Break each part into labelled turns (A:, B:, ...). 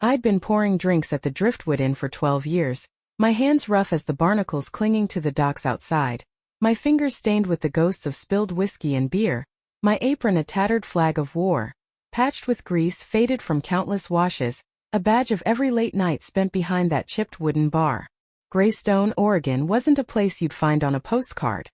A: I'd been pouring drinks at the Driftwood Inn for 12 years, my hands rough as the barnacles clinging to the docks outside, my fingers stained with the ghosts of spilled whiskey and beer, my apron a tattered flag of war, patched with grease faded from countless washes, a badge of every late night spent behind that chipped wooden bar. Greystone, Oregon wasn't a place you'd find on a postcard.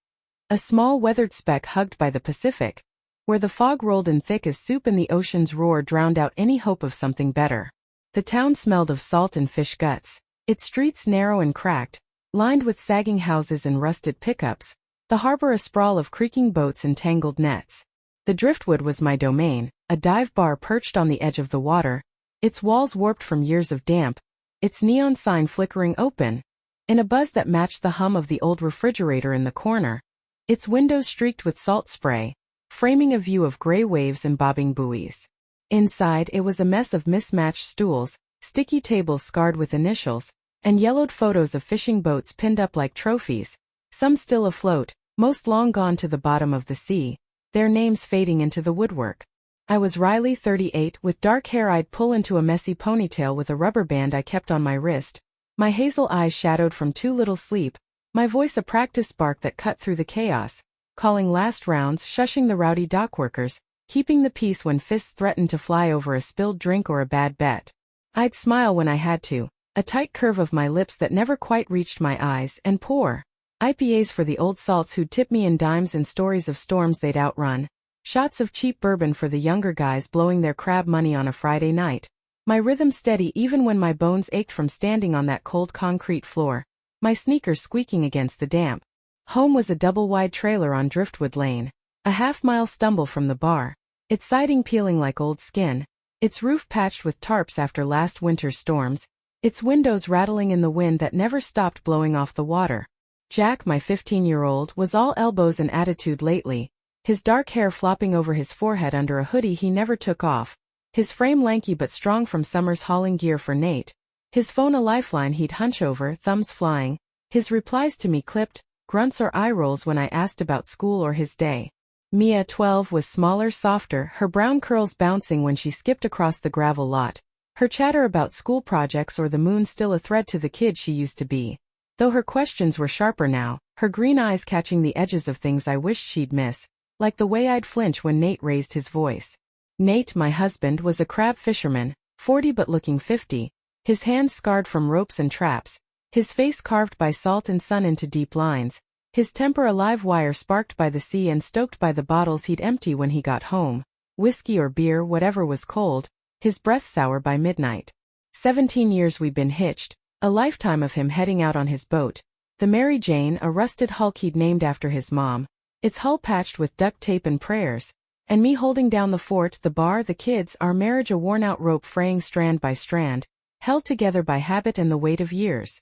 A: A small weathered speck hugged by the Pacific, where the fog rolled in thick as soup and the ocean's roar drowned out any hope of something better. The town smelled of salt and fish guts, its streets narrow and cracked, lined with sagging houses and rusted pickups, the harbor a sprawl of creaking boats and tangled nets. The Driftwood was my domain, a dive bar perched on the edge of the water, its walls warped from years of damp, its neon sign flickering open, in a buzz that matched the hum of the old refrigerator in the corner, its windows streaked with salt spray, framing a view of gray waves and bobbing buoys. Inside it was a mess of mismatched stools, sticky tables scarred with initials, and yellowed photos of fishing boats pinned up like trophies, some still afloat, most long gone to the bottom of the sea, their names fading into the woodwork. I was Riley, 38, with dark hair I'd pull into a messy ponytail with a rubber band I kept on my wrist, my hazel eyes shadowed from too little sleep, my voice a practiced bark that cut through the chaos, calling last rounds, shushing the rowdy dockworkers, keeping the peace when fists threatened to fly over a spilled drink or a bad bet. I'd smile when I had to, a tight curve of my lips that never quite reached my eyes, and pour IPAs for the old salts who'd tip me in dimes and stories of storms they'd outrun, shots of cheap bourbon for the younger guys blowing their crab money on a Friday night, my rhythm steady even when my bones ached from standing on that cold concrete floor, my sneakers squeaking against the damp. Home was a double-wide trailer on Driftwood Lane, a half-mile stumble from the bar, its siding peeling like old skin, its roof patched with tarps after last winter's storms, its windows rattling in the wind that never stopped blowing off the water. Jack, my 15-year-old, was all elbows and attitude lately, his dark hair flopping over his forehead under a hoodie he never took off, his frame lanky but strong from summers hauling gear for Nate, his phone a lifeline he'd hunch over, thumbs flying, his replies to me clipped, grunts or eye rolls when I asked about school or his day. Mia, 12, was smaller, softer, her brown curls bouncing when she skipped across the gravel lot, her chatter about school projects or the moon still a threat to the kid she used to be. Though her questions were sharper now, her green eyes catching the edges of things I wished she'd miss, like the way I'd flinch when Nate raised his voice. Nate, my husband, was a crab fisherman, 40 but looking 50, his hands scarred from ropes and traps, his face carved by salt and sun into deep lines, his temper a live wire sparked by the sea and stoked by the bottles he'd empty when he got home, whiskey or beer, whatever was cold, his breath sour by midnight. 17 years we'd been hitched, a lifetime of him heading out on his boat, the Mary Jane, a rusted hulk he'd named after his mom, its hull patched with duct tape and prayers, and me holding down the fort, the bar, the kids, our marriage a worn-out rope fraying strand by strand, held together by habit and the weight of years.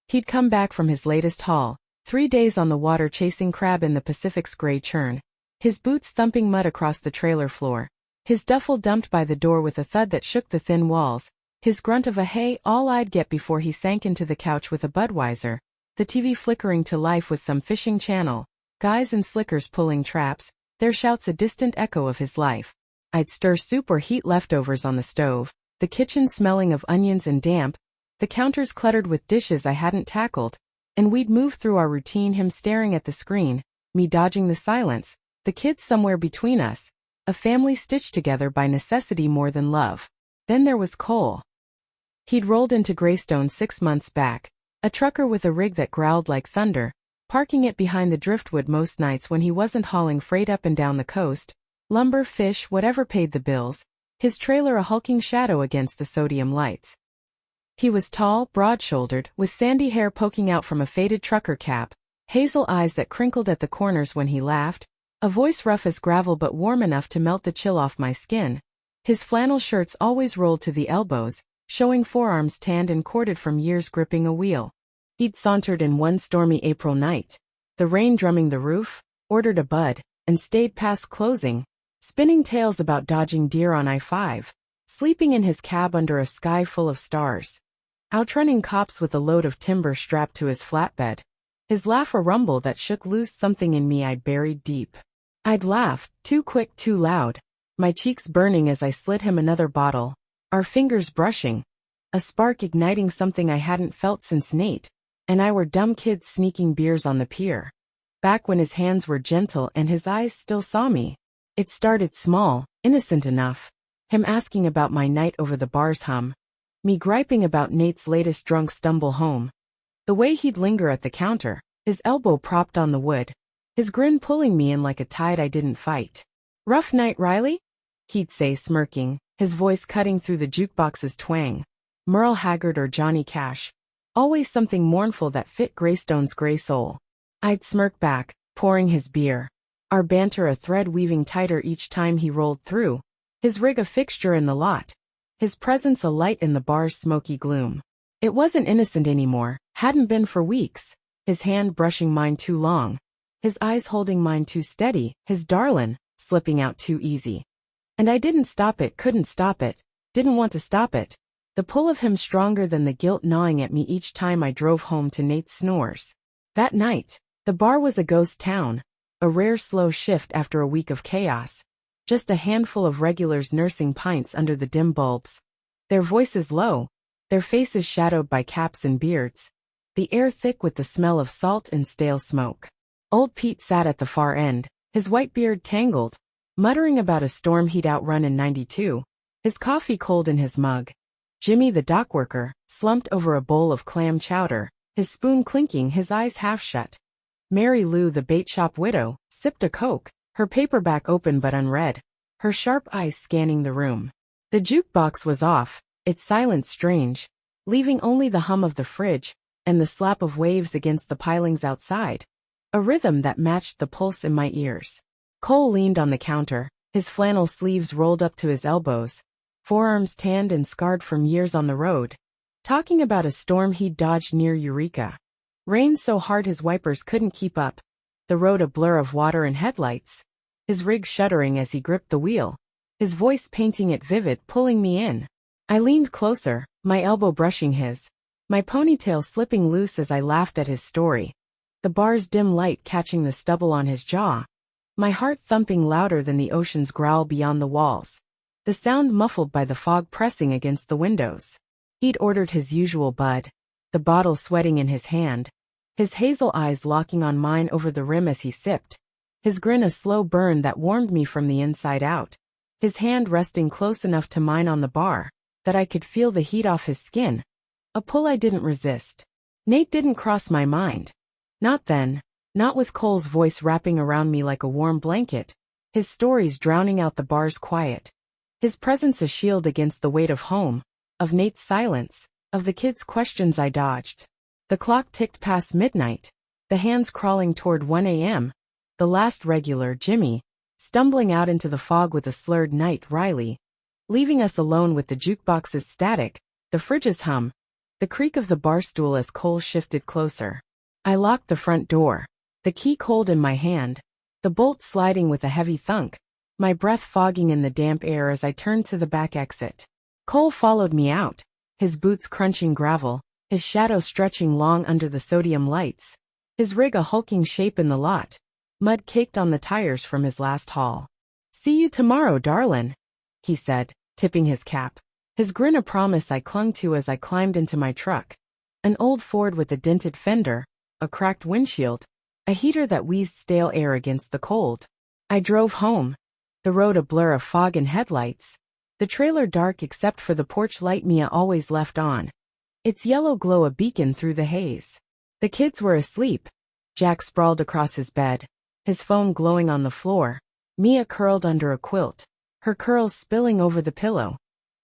A: He'd come back from his latest haul, 3 days on the water chasing crab in the Pacific's gray churn, his boots thumping mud across the trailer floor, his duffel dumped by the door with a thud that shook the thin walls, his grunt of a hey, all I'd get before he sank into the couch with a Budweiser, the TV flickering to life with some fishing channel, guys and slickers pulling traps, their shouts a distant echo of his life. I'd stir soup or heat leftovers on the stove, the kitchen smelling of onions and damp, the counters cluttered with dishes I hadn't tackled, and we'd move through our routine, him staring at the screen, me dodging the silence, the kids somewhere between us, a family stitched together by necessity more than love. Then there was Cole. He'd rolled into Greystone 6 months back, a trucker with a rig that growled like thunder, parking it behind the Driftwood most nights when he wasn't hauling freight up and down the coast, lumber, fish, whatever paid the bills, his trailer a hulking shadow against the sodium lights. He was tall, broad-shouldered, with sandy hair poking out from a faded trucker cap, hazel eyes that crinkled at the corners when he laughed, a voice rough as gravel but warm enough to melt the chill off my skin. His flannel shirts always rolled to the elbows, showing forearms tanned and corded from years gripping a wheel. He'd sauntered in one stormy April night, the rain drumming the roof, ordered a bud, and stayed past closing, spinning tales about dodging deer on I-5, sleeping in his cab under a sky full of stars, outrunning cops with a load of timber strapped to his flatbed, his laugh a rumble that shook loose something in me I buried deep. I'd laugh, too quick, too loud, my cheeks burning as I slid him another bottle, our fingers brushing, a spark igniting something I hadn't felt since Nate and I were dumb kids sneaking beers on the pier. Back when his hands were gentle and his eyes still saw me. It started small, innocent enough. Him asking about my night over the bar's hum. Me griping about Nate's latest drunk stumble home. The way he'd linger at the counter, his elbow propped on the wood. His grin pulling me in like a tide I didn't fight. "Rough night, Riley?" he'd say smirking, his voice cutting through the jukebox's twang. Merle Haggard or Johnny Cash. Always something mournful that fit Greystone's gray soul. I'd smirk back, pouring his beer. Our banter a thread weaving tighter each time he rolled through. His rig a fixture in the lot. His presence a light in the bar's smoky gloom. It wasn't innocent anymore, hadn't been for weeks. His hand brushing mine too long. His eyes holding mine too steady, his Darlin slipping out too easy. And I didn't stop it, couldn't stop it, didn't want to stop it. The pull of him stronger than the guilt gnawing at me each time I drove home to Nate's snores. That night, the bar was a ghost town, a rare slow shift after a week of chaos. Just a handful of regulars nursing pints under the dim bulbs. Their voices low, their faces shadowed by caps and beards. The air thick with the smell of salt and stale smoke. Old Pete sat at the far end, his white beard tangled, muttering about a storm he'd outrun in '92, his coffee cold in his mug. Jimmy the dock worker, slumped over a bowl of clam chowder, his spoon clinking, his eyes half shut. Mary Lou the bait shop widow, sipped a Coke, her paperback open but unread, her sharp eyes scanning the room. The jukebox was off, its silence strange, leaving only the hum of the fridge and the slap of waves against the pilings outside. A rhythm that matched the pulse in my ears. Cole leaned on the counter, his flannel sleeves rolled up to his elbows, forearms tanned and scarred from years on the road, talking about a storm he'd dodged near Eureka. Rain so hard his wipers couldn't keep up, the road a blur of water and headlights, his rig shuddering as he gripped the wheel, his voice painting it vivid, pulling me in. I leaned closer, my elbow brushing his, my ponytail slipping loose as I laughed at his story, the bar's dim light catching the stubble on his jaw, my heart thumping louder than the ocean's growl beyond the walls, the sound muffled by the fog pressing against the windows. He'd ordered his usual bud, the bottle sweating in his hand, his hazel eyes locking on mine over the rim as he sipped, his grin a slow burn that warmed me from the inside out, his hand resting close enough to mine on the bar that I could feel the heat off his skin, a pull I didn't resist. Nate didn't cross my mind. Not then, not with Cole's voice wrapping around me like a warm blanket, his stories drowning out the bar's quiet, his presence a shield against the weight of home, of Nate's silence, of the kids' questions I dodged. The clock ticked past midnight, the hands crawling toward 1 a.m., the last regular, Jimmy, stumbling out into the fog with a slurred night, Riley, leaving us alone with the jukebox's static, the fridge's hum, the creak of the bar stool as Cole shifted closer. I locked the front door, the key cold in my hand, the bolt sliding with a heavy thunk, my breath fogging in the damp air as I turned to the back exit. Cole followed me out, his boots crunching gravel, his shadow stretching long under the sodium lights, his rig a hulking shape in the lot, mud caked on the tires from his last haul. "See you tomorrow, Darlin," he said, tipping his cap, his grin a promise I clung to as I climbed into my truck. An old Ford with a dented fender, a cracked windshield, a heater that wheezed stale air against the cold. I drove home, the road a blur of fog and headlights, the trailer dark except for the porch light Mia always left on, its yellow glow a beacon through the haze. The kids were asleep. Jack sprawled across his bed, his phone glowing on the floor, Mia curled under a quilt, her curls spilling over the pillow.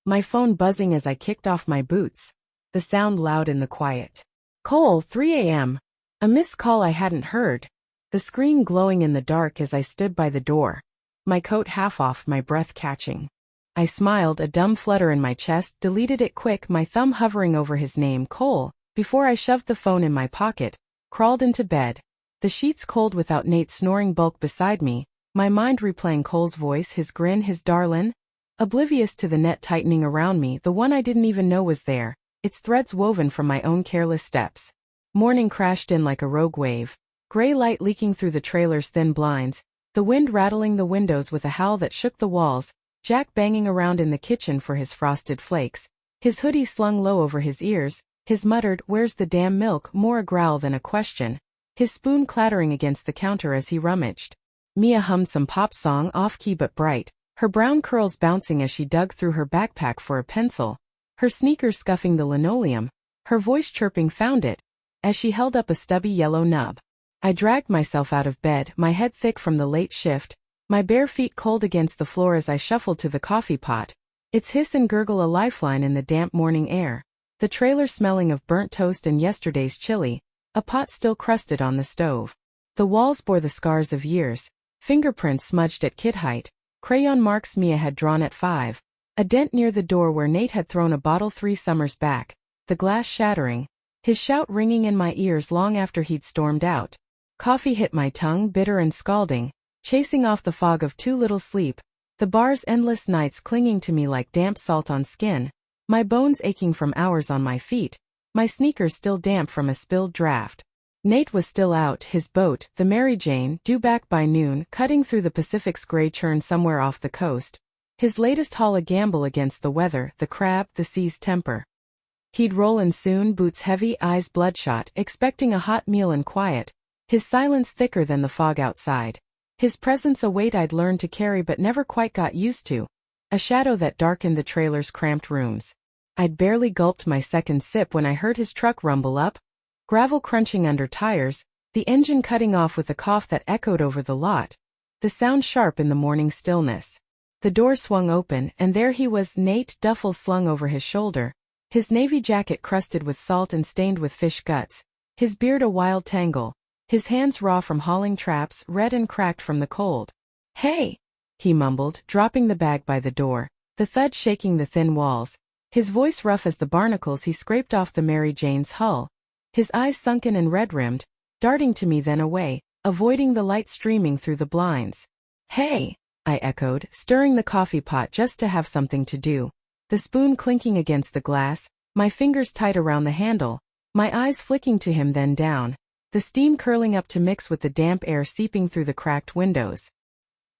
A: My phone buzzing as I kicked off my boots, the sound loud in the quiet. Cole, 3 a.m. A missed call I hadn't heard, the screen glowing in the dark as I stood by the door, my coat half off, my breath catching. I smiled, a dumb flutter in my chest, deleted it quick, my thumb hovering over his name, Cole, before I shoved the phone in my pocket, crawled into bed, the sheets cold without Nate's snoring bulk beside me, my mind replaying Cole's voice, his grin, his Darlin, oblivious to the net tightening around me, the one I didn't even know was there, its threads woven from my own careless steps. Morning crashed in like a rogue wave, gray light leaking through the trailer's thin blinds, the wind rattling the windows with a howl that shook the walls. Jack banging around in the kitchen for his frosted flakes, his hoodie slung low over his ears, his muttered, "Where's the damn milk?" more a growl than a question, his spoon clattering against the counter as he rummaged. Mia hummed some pop song off-key but bright, her brown curls bouncing as she dug through her backpack for a pencil, her sneakers scuffing the linoleum, her voice chirping "Found it," as she held up a stubby yellow nub. I dragged myself out of bed, my head thick from the late shift, my bare feet cold against the floor as I shuffled to the coffee pot, its hiss and gurgle a lifeline in the damp morning air, the trailer smelling of burnt toast and yesterday's chili, a pot still crusted on the stove. The walls bore the scars of years, fingerprints smudged at kid height, crayon marks Mia had drawn at 5, a dent near the door where Nate had thrown a bottle 3 summers back, the glass shattering, his shout ringing in my ears long after he'd stormed out. Coffee hit my tongue, bitter and scalding, chasing off the fog of too little sleep, the bar's endless nights clinging to me like damp salt on skin, my bones aching from hours on my feet, my sneakers still damp from a spilled draft. Nate was still out, his boat, the Mary Jane, due back by noon, cutting through the Pacific's gray churn somewhere off the coast. His latest haul a gamble against the weather, the crab, the sea's temper. He'd roll in soon, boots heavy, eyes bloodshot, expecting a hot meal and quiet, his silence thicker than the fog outside. His presence a weight I'd learned to carry but never quite got used to, a shadow that darkened the trailer's cramped rooms. I'd barely gulped my second sip when I heard his truck rumble up, gravel crunching under tires, the engine cutting off with a cough that echoed over the lot, the sound sharp in the morning stillness. The door swung open, and there he was, Nate, duffel slung over his shoulder, his navy jacket crusted with salt and stained with fish guts, his beard a wild tangle, his hands raw from hauling traps, red and cracked from the cold. "Hey," he mumbled, dropping the bag by the door, the thud shaking the thin walls, his voice rough as the barnacles he scraped off the Mary Jane's hull, his eyes sunken and red-rimmed, darting to me then away, avoiding the light streaming through the blinds. "Hey," I echoed, stirring the coffee pot just to have something to do, the spoon clinking against the glass, my fingers tight around the handle, my eyes flicking to him then down, the steam curling up to mix with the damp air seeping through the cracked windows.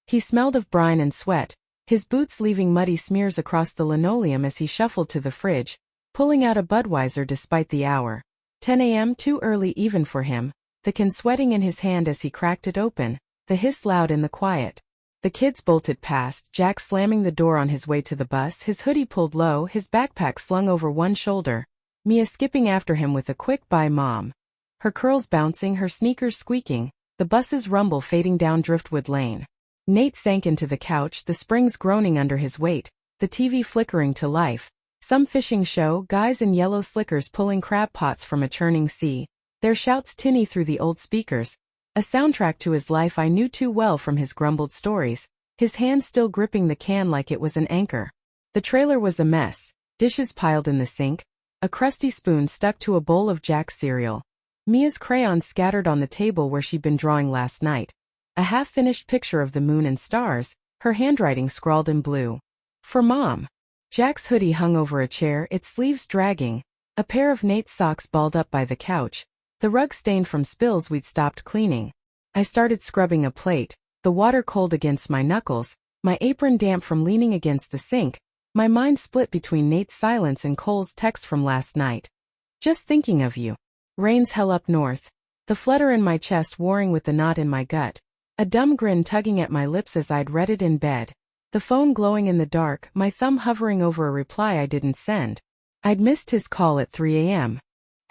A: He smelled of brine and sweat, his boots leaving muddy smears across the linoleum as he shuffled to the fridge, pulling out a Budweiser despite the hour. 10 a.m. too early even for him, the can sweating in his hand as he cracked it open, the hiss loud in the quiet. The kids bolted past, Jack slamming the door on his way to the bus, his hoodie pulled low, his backpack slung over one shoulder, Mia skipping after him with a quick "Bye, Mom." Her curls bouncing, her sneakers squeaking, the bus's rumble fading down Driftwood Lane. Nate sank into the couch, the springs groaning under his weight, the TV flickering to life. Some fishing show, guys in yellow slickers pulling crab pots from a churning sea, their shouts tinny through the old speakers. A soundtrack to his life I knew too well from his grumbled stories, his hand still gripping the can like it was an anchor. The trailer was a mess, dishes piled in the sink, a crusty spoon stuck to a bowl of Jack's cereal. Mia's crayons scattered on the table where she'd been drawing last night. A half-finished picture of the moon and stars, her handwriting scrawled in blue. "For Mom." Jack's hoodie hung over a chair, its sleeves dragging, a pair of Nate's socks balled up by the couch, the rug stained from spills we'd stopped cleaning. I started scrubbing a plate, the water cold against my knuckles, my apron damp from leaning against the sink, my mind split between Nate's silence and Cole's text from last night. "Just thinking of you." Rain's hell up north, the flutter in my chest warring with the knot in my gut, a dumb grin tugging at my lips as I'd read it in bed, the phone glowing in the dark, my thumb hovering over a reply I didn't send. I'd missed his call at 3 a.m.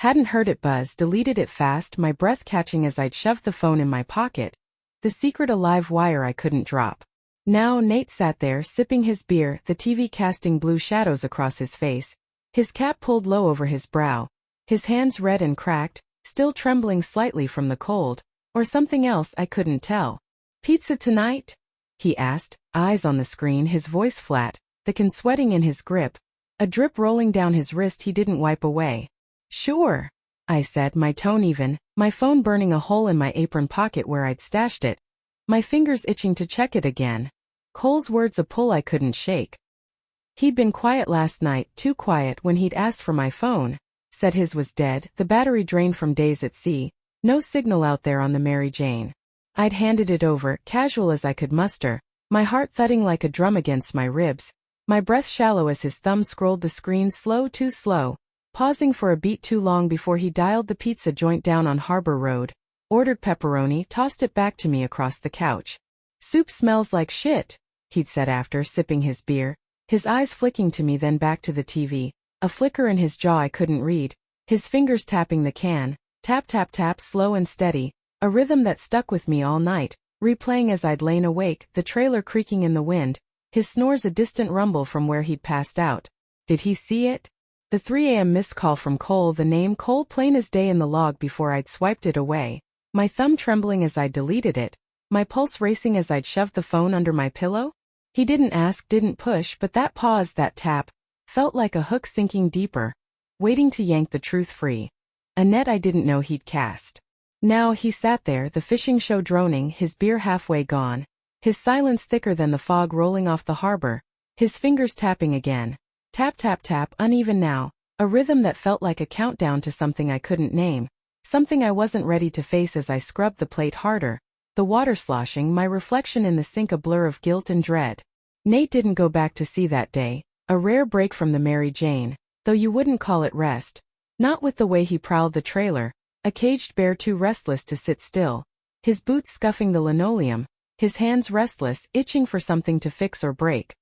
A: Hadn't heard it buzz, deleted it fast, my breath catching as I'd shoved the phone in my pocket, the secret a live wire I couldn't drop. Now Nate sat there sipping his beer, the TV casting blue shadows across his face, his cap pulled low over his brow, his hands red and cracked, still trembling slightly from the cold, or something else I couldn't tell. "Pizza tonight?" he asked, eyes on the screen, his voice flat, the can sweating in his grip, a drip rolling down his wrist he didn't wipe away. "Sure," I said, my tone even, my phone burning a hole in my apron pocket where I'd stashed it, my fingers itching to check it again. Cole's words a pull I couldn't shake. He'd been quiet last night, too quiet when he'd asked for my phone, said his was dead, the battery drained from days at sea, no signal out there on the Mary Jane. I'd handed it over, casual as I could muster, my heart thudding like a drum against my ribs, my breath shallow as his thumb scrolled the screen too slow, pausing for a beat too long before he dialed the pizza joint down on Harbor Road, ordered pepperoni, tossed it back to me across the couch. "Soup smells like shit," he'd said after sipping his beer, his eyes flicking to me then back to the TV, a flicker in his jaw I couldn't read, his fingers tapping the can, tap tap tap slow and steady, a rhythm that stuck with me all night, replaying as I'd lain awake, the trailer creaking in the wind, his snores a distant rumble from where he'd passed out. Did he see it? The 3 a.m. missed call from Cole, the name Cole plain as day in the log before I'd swiped it away, my thumb trembling as I deleted it, my pulse racing as I'd shoved the phone under my pillow. He didn't ask, didn't push, but that pause, that tap, felt like a hook sinking deeper, waiting to yank the truth free. A net I didn't know he'd cast. Now he sat there, the fishing show droning, his beer halfway gone, his silence thicker than the fog rolling off the harbor, his fingers tapping again. Tap tap tap, uneven now, a rhythm that felt like a countdown to something I couldn't name, something I wasn't ready to face as I scrubbed the plate harder, the water sloshing, my reflection in the sink a blur of guilt and dread. Nate didn't go back to sea that day, a rare break from the Mary Jane, though you wouldn't call it rest. Not with the way he prowled the trailer, a caged bear too restless to sit still, his boots scuffing the linoleum, his hands restless, itching for something to fix or break.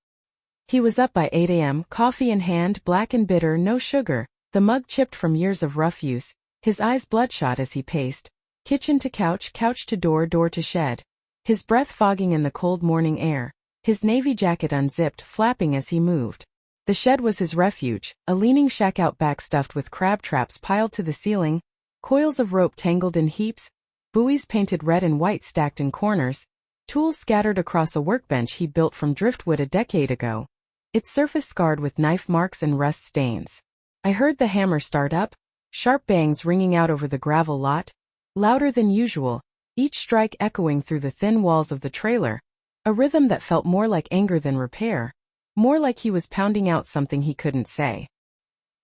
A: He was up by 8 a.m., coffee in hand, black and bitter, no sugar, the mug chipped from years of rough use, his eyes bloodshot as he paced, kitchen to couch, couch to door, door to shed, his breath fogging in the cold morning air, his navy jacket unzipped, flapping as he moved. The shed was his refuge, a leaning shack out back stuffed with crab traps piled to the ceiling, coils of rope tangled in heaps, buoys painted red and white stacked in corners, tools scattered across a workbench he built from driftwood a decade ago, its surface scarred with knife marks and rust stains. I heard the hammer start up, sharp bangs ringing out over the gravel lot, louder than usual, each strike echoing through the thin walls of the trailer, a rhythm that felt more like anger than repair, more like he was pounding out something he couldn't say.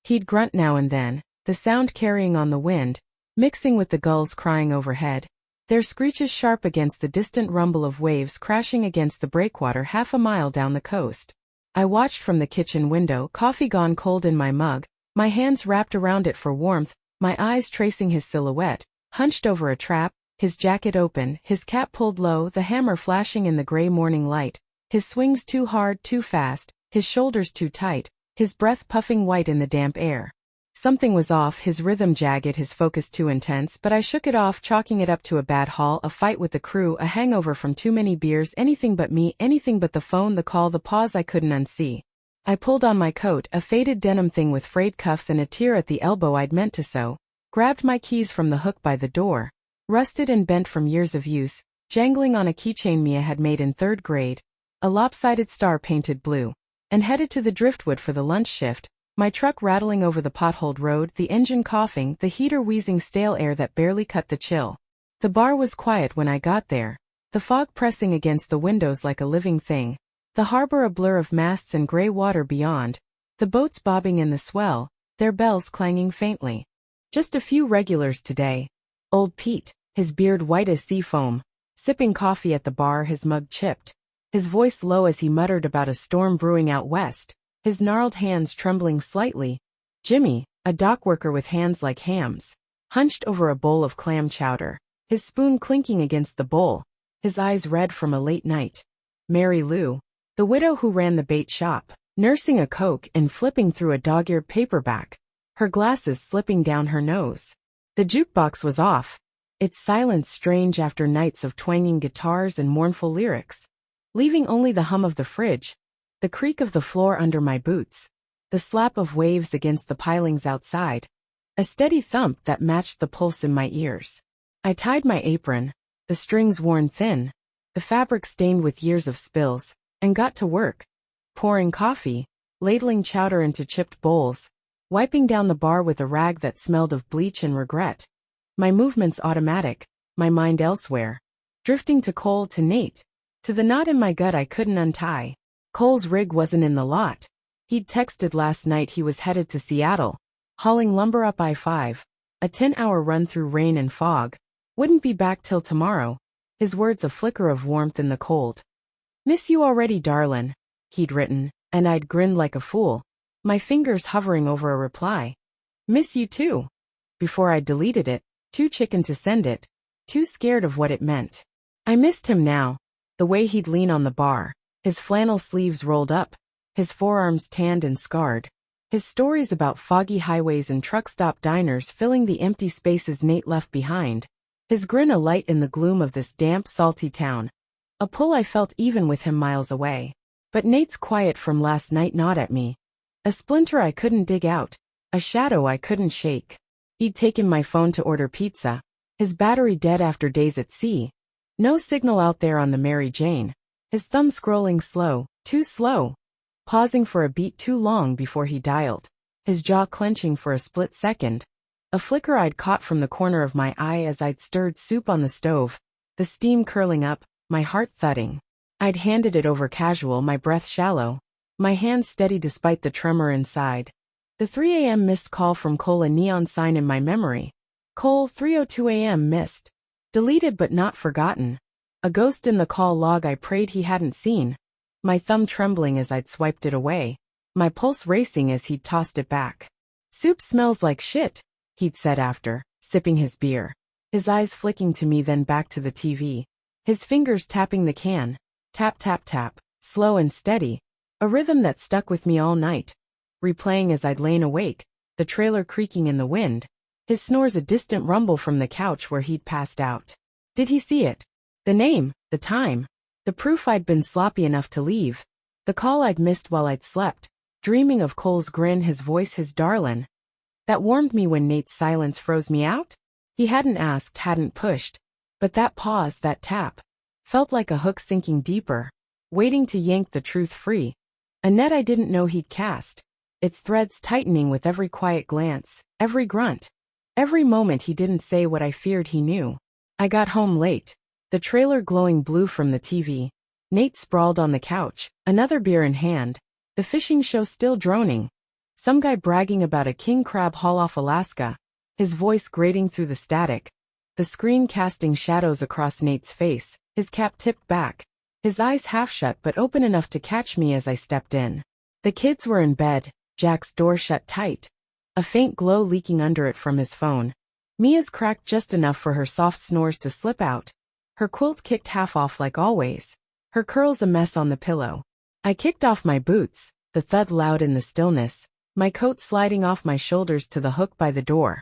A: He'd grunt now and then, the sound carrying on the wind, mixing with the gulls crying overhead, their screeches sharp against the distant rumble of waves crashing against the breakwater half a mile down the coast. I watched from the kitchen window, coffee gone cold in my mug, my hands wrapped around it for warmth, my eyes tracing his silhouette, hunched over a trap, his jacket open, his cap pulled low, the hammer flashing in the gray morning light, his swings too hard, too fast, his shoulders too tight, his breath puffing white in the damp air. Something was off, his rhythm jagged, his focus too intense, but I shook it off, chalking it up to a bad haul, a fight with the crew, a hangover from too many beers, anything but me, anything but the phone, the call, the pause I couldn't unsee. I pulled on my coat, a faded denim thing with frayed cuffs and a tear at the elbow I'd meant to sew, grabbed my keys from the hook by the door, rusted and bent from years of use, jangling on a keychain Mia had made in 3rd grade, a lopsided star painted blue, and headed to the driftwood for the lunch shift, my truck rattling over the potholed road, the engine coughing, the heater wheezing stale air that barely cut the chill. The bar was quiet when I got there, the fog pressing against the windows like a living thing, the harbor a blur of masts and gray water beyond, the boats bobbing in the swell, their bells clanging faintly. Just a few regulars today. Old Pete, his beard white as sea foam, sipping coffee at the bar, his mug chipped, his voice low as he muttered about a storm brewing out west, his gnarled hands trembling slightly. Jimmy, a dock worker with hands like hams, hunched over a bowl of clam chowder, his spoon clinking against the bowl, his eyes red from a late night. Mary Lou, the widow who ran the bait shop, nursing a Coke and flipping through a dog-eared paperback, her glasses slipping down her nose. The jukebox was off, its silence strange after nights of twanging guitars and mournful lyrics, leaving only the hum of the fridge, the creak of the floor under my boots, the slap of waves against the pilings outside, a steady thump that matched the pulse in my ears. I tied my apron, the strings worn thin, the fabric stained with years of spills, and got to work, pouring coffee, ladling chowder into chipped bowls, wiping down the bar with a rag that smelled of bleach and regret. My movements automatic, my mind elsewhere, drifting to Cole, to Nate, to the knot in my gut I couldn't untie. Cole's rig wasn't in the lot. He'd texted last night he was headed to Seattle, hauling lumber up I-5, a 10-hour run through rain and fog, wouldn't be back till tomorrow, his words a flicker of warmth in the cold. Miss you already, Darlin, he'd written, and I'd grinned like a fool, my fingers hovering over a reply. Miss you too. Before I deleted it, too chicken to send it, too scared of what it meant. I missed him now, the way he'd lean on the bar, his flannel sleeves rolled up, his forearms tanned and scarred, his stories about foggy highways and truck stop diners filling the empty spaces Nate left behind, his grin alight in the gloom of this damp, salty town. A pull I felt even with him miles away. But Nate's quiet from last night gnawed at me. A splinter I couldn't dig out, a shadow I couldn't shake. He'd taken my phone to order pizza, his battery dead after days at sea. No signal out there on the Mary Jane, his thumb scrolling slow, too slow. Pausing for a beat too long before he dialed, his jaw clenching for a split second. A flicker I'd caught from the corner of my eye as I'd stirred soup on the stove, the steam curling up, my heart thudding. I'd handed it over casual, my breath shallow, my hands steady despite the tremor inside. The 3 a.m. missed call from Cole, a neon sign in my memory. Cole, 3:02 a.m. missed. Deleted but not forgotten. A ghost in the call log I prayed he hadn't seen. My thumb trembling as I'd swiped it away, my pulse racing as he'd tossed it back. Soup smells like shit, he'd said after, sipping his beer. His eyes flicking to me then back to the TV. His fingers tapping the can. Tap tap tap, slow and steady. A rhythm that stuck with me all night. Replaying as I'd lain awake, the trailer creaking in the wind. His snores a distant rumble from the couch where he'd passed out. Did he see it? The name, the time. The proof I'd been sloppy enough to leave. The call I'd missed while I'd slept. Dreaming of Cole's grin, his voice, his Darlin. That warmed me when Nate's silence froze me out. He hadn't asked, hadn't pushed. But that pause, that tap, felt like a hook sinking deeper, waiting to yank the truth free. A net I didn't know he'd cast, its threads tightening with every quiet glance, every grunt, every moment he didn't say what I feared he knew. I got home late, the trailer glowing blue from the TV. Nate sprawled on the couch, another beer in hand, the fishing show still droning. Some guy bragging about a king crab haul off Alaska, his voice grating through the static. The screen casting shadows across Nate's face, his cap tipped back, his eyes half shut but open enough to catch me as I stepped in. The kids were in bed, Jack's door shut tight, a faint glow leaking under it from his phone. Mia's cracked just enough for her soft snores to slip out. Her quilt kicked half off like always, her curls a mess on the pillow. I kicked off my boots, the thud loud in the stillness, my coat sliding off my shoulders to the hook by the door.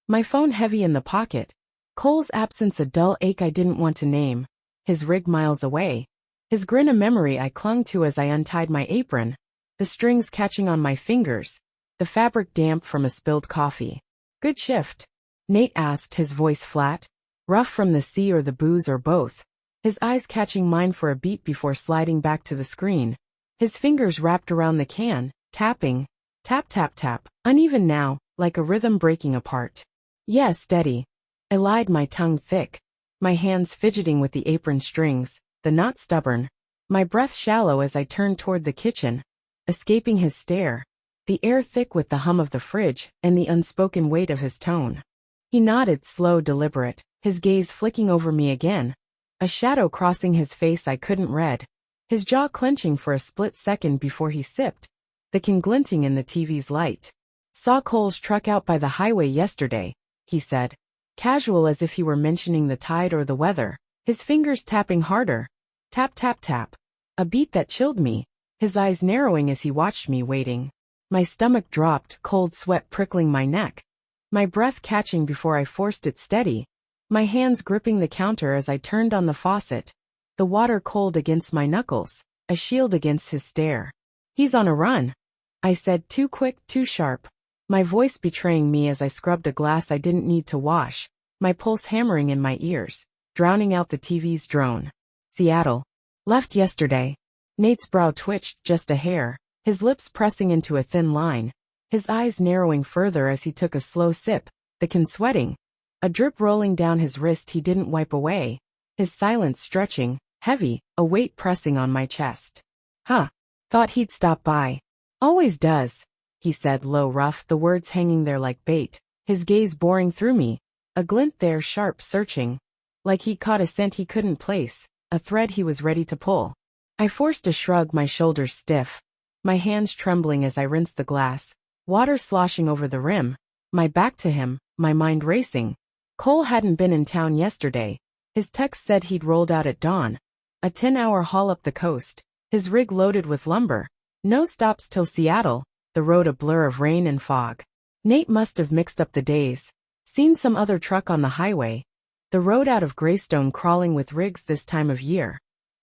A: My phone heavy in the pocket. Cole's absence a dull ache I didn't want to name, his rig miles away, his grin a memory I clung to as I untied my apron, the strings catching on my fingers, the fabric damp from a spilled coffee. Good shift? Nate asked, his voice flat. Rough from the sea or the booze or both, his eyes catching mine for a beat before sliding back to the screen. His fingers wrapped around the can, tapping, tap tap tap, uneven now, like a rhythm breaking apart. Yeah, steady. I lied, my tongue thick, my hands fidgeting with the apron strings, the knot stubborn, my breath shallow as I turned toward the kitchen, escaping his stare, the air thick with the hum of the fridge and the unspoken weight of his tone. He nodded, slow, deliberate, his gaze flicking over me again, a shadow crossing his face I couldn't read, his jaw clenching for a split second before he sipped, the can glinting in the TV's light. Saw Cole's truck out by the highway yesterday, he said. Casual as if he were mentioning the tide or the weather, his fingers tapping harder. Tap tap tap. A beat that chilled me, his eyes narrowing as he watched me waiting. My stomach dropped, cold sweat prickling my neck. My breath catching before I forced it steady. My hands gripping the counter as I turned on the faucet. The water cold against my knuckles, a shield against his stare. He's on a run, I said, too quick, too sharp. My voice betraying me as I scrubbed a glass I didn't need to wash, my pulse hammering in my ears, drowning out the TV's drone. Seattle. Left yesterday. Nate's brow twitched just a hair, his lips pressing into a thin line, his eyes narrowing further as he took a slow sip, the can sweating, a drip rolling down his wrist he didn't wipe away, his silence stretching, heavy, a weight pressing on my chest. Huh. Thought he'd stop by. Always does, he said, low, rough, the words hanging there like bait, his gaze boring through me, a glint there sharp, searching, like he caught a scent he couldn't place, a thread he was ready to pull. I forced a shrug, my shoulders stiff, my hands trembling as I rinsed the glass, water sloshing over the rim, my back to him, my mind racing. Cole hadn't been in town yesterday. His text said he'd rolled out at dawn. A 10-hour haul up the coast, his rig loaded with lumber. No stops till Seattle, the road a blur of rain and fog. Nate must have mixed up the days. Seen some other truck on the highway. The road out of Greystone crawling with rigs this time of year.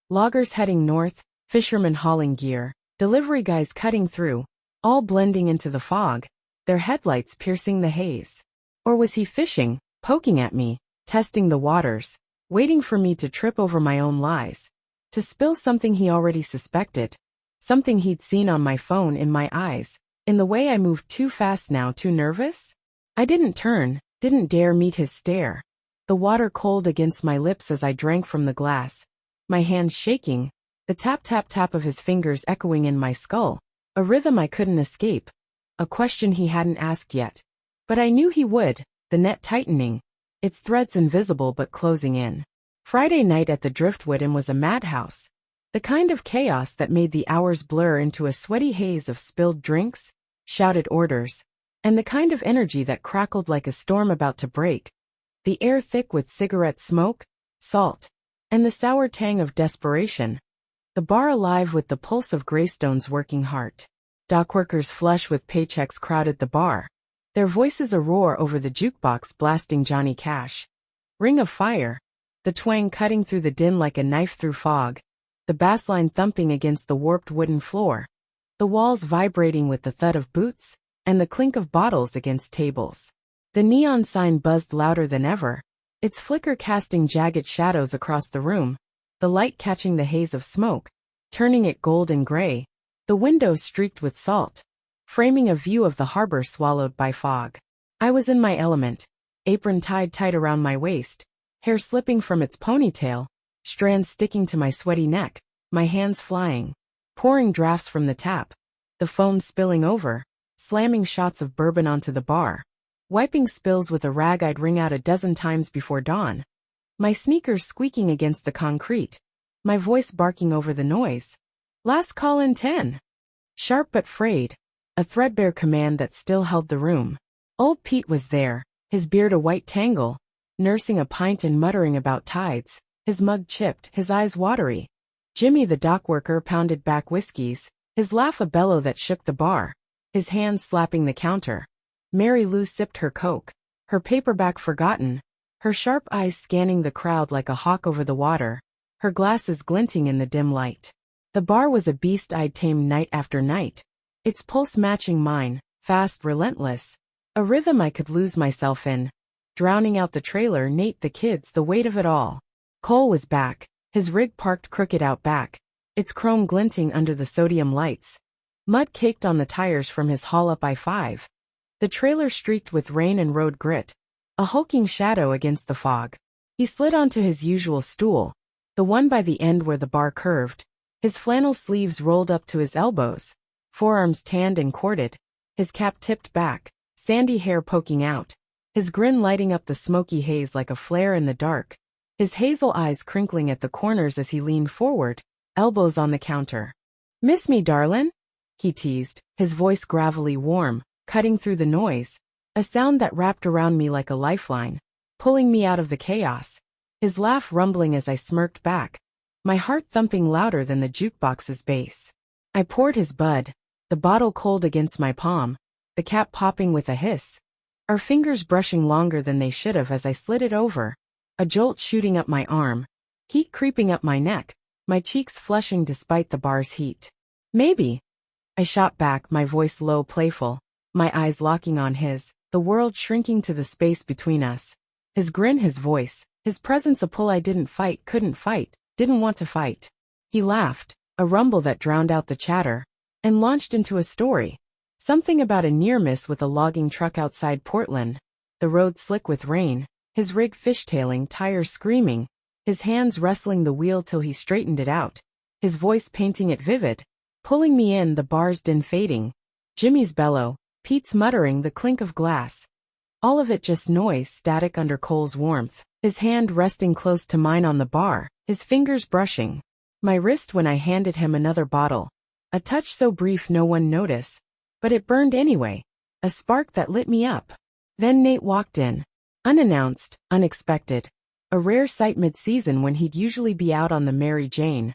A: Loggers heading north, fishermen hauling gear, delivery guys cutting through, all blending into the fog, their headlights piercing the haze. Or was he fishing, poking at me, testing the waters, waiting for me to trip over my own lies, to spill something he already suspected, something he'd seen on my phone, in my eyes, in the way I moved too fast now, too nervous? I didn't turn, didn't dare meet his stare. The water cold against my lips as I drank from the glass, my hands shaking, the tap-tap-tap of his fingers echoing in my skull, a rhythm I couldn't escape, a question he hadn't asked yet. But I knew he would, the net tightening, its threads invisible but closing in. Friday night at the Driftwood Inn was a madhouse, the kind of chaos that made the hours blur into a sweaty haze of spilled drinks, shouted orders, and the kind of energy that crackled like a storm about to break, the air thick with cigarette smoke, salt, and the sour tang of desperation. The bar alive with the pulse of Greystone's working heart. Dockworkers flush with paychecks crowded the bar, their voices a roar over the jukebox blasting Johnny Cash. Ring of Fire, the twang cutting through the din like a knife through fog, the bassline thumping against the warped wooden floor, the walls vibrating with the thud of boots, and the clink of bottles against tables. The neon sign buzzed louder than ever, its flicker casting jagged shadows across the room, the light catching the haze of smoke, turning it gold and gray, the windows streaked with salt, framing a view of the harbor swallowed by fog. I was in my element, apron tied tight around my waist, hair slipping from its ponytail, strands sticking to my sweaty neck, my hands flying, pouring drafts from the tap, the foam spilling over, slamming shots of bourbon onto the bar, wiping spills with a rag I'd wring out a dozen times before dawn. My sneakers squeaking against the concrete, my voice barking over the noise. Last call in 10. Sharp but frayed, a threadbare command that still held the room. Old Pete was there, his beard a white tangle, nursing a pint and muttering about tides, his mug chipped, his eyes watery. Jimmy the dockworker pounded back whiskeys, his laugh a bellow that shook the bar, his hands slapping the counter. Mary Lou sipped her Coke, her paperback forgotten, her sharp eyes scanning the crowd like a hawk over the water, her glasses glinting in the dim light. The bar was a beast I'd tamed night after night, its pulse matching mine, fast, relentless, a rhythm I could lose myself in, drowning out the trailer, Nate, the kids, the weight of it all. Cole was back, his rig parked crooked out back, its chrome glinting under the sodium lights. Mud caked on the tires from his haul up I-5. The trailer streaked with rain and road grit, a hulking shadow against the fog. He slid onto his usual stool, the one by the end where the bar curved, his flannel sleeves rolled up to his elbows, forearms tanned and corded, his cap tipped back, sandy hair poking out, his grin lighting up the smoky haze like a flare in the dark, his hazel eyes crinkling at the corners as he leaned forward, elbows on the counter. "Miss me, Darlin?" he teased, his voice gravelly warm, cutting through the noise, a sound that wrapped around me like a lifeline, pulling me out of the chaos, his laugh rumbling as I smirked back, my heart thumping louder than the jukebox's bass. I poured his bud, the bottle cold against my palm, the cap popping with a hiss, our fingers brushing longer than they should have as I slid it over, a jolt shooting up my arm, heat creeping up my neck, my cheeks flushing despite the bar's heat. "Maybe." I shot back, my voice low, playful, my eyes locking on his, the world shrinking to the space between us. His grin, his voice, his presence a pull I didn't fight, couldn't fight, didn't want to fight. He laughed, a rumble that drowned out the chatter, and launched into a story. Something about a near miss with a logging truck outside Portland, the road slick with rain, his rig fishtailing, tires screaming, his hands wrestling the wheel till he straightened it out, his voice painting it vivid, pulling me in, the bar's din fading, Jimmy's bellow, Pete's muttering, the clink of glass. All of it just noise, static under Cole's warmth, his hand resting close to mine on the bar, his fingers brushing. My wrist when I handed him another bottle. A touch so brief no one noticed, but it burned anyway. A spark that lit me up. Then Nate walked in. Unannounced, unexpected. A rare sight mid-season when he'd usually be out on the Mary Jane,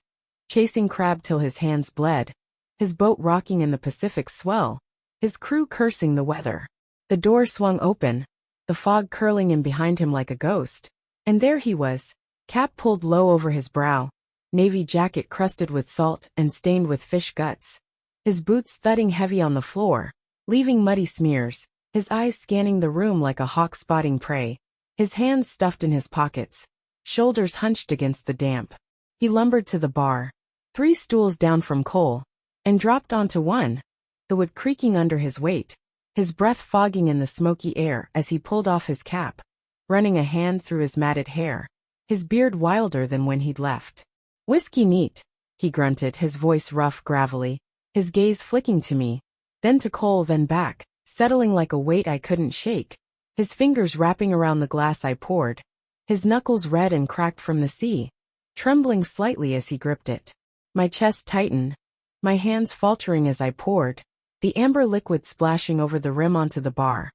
A: chasing crab till his hands bled, his boat rocking in the Pacific swell, his crew cursing the weather. The door swung open, the fog curling in behind him like a ghost, and there he was, cap pulled low over his brow, navy jacket crusted with salt and stained with fish guts, his boots thudding heavy on the floor, leaving muddy smears, his eyes scanning the room like a hawk spotting prey, his hands stuffed in his pockets, shoulders hunched against the damp. He lumbered to the bar, 3 stools down from Cole, and dropped onto one, the wood creaking under his weight, his breath fogging in the smoky air as he pulled off his cap, running a hand through his matted hair, his beard wilder than when he'd left. "Whiskey neat," he grunted, his voice rough gravelly, his gaze flicking to me, then to Cole, then back, settling like a weight I couldn't shake, his fingers wrapping around the glass I poured, his knuckles red and cracked from the sea, trembling slightly as he gripped it. My chest tightened, my hands faltering as I poured, the amber liquid splashing over the rim onto the bar,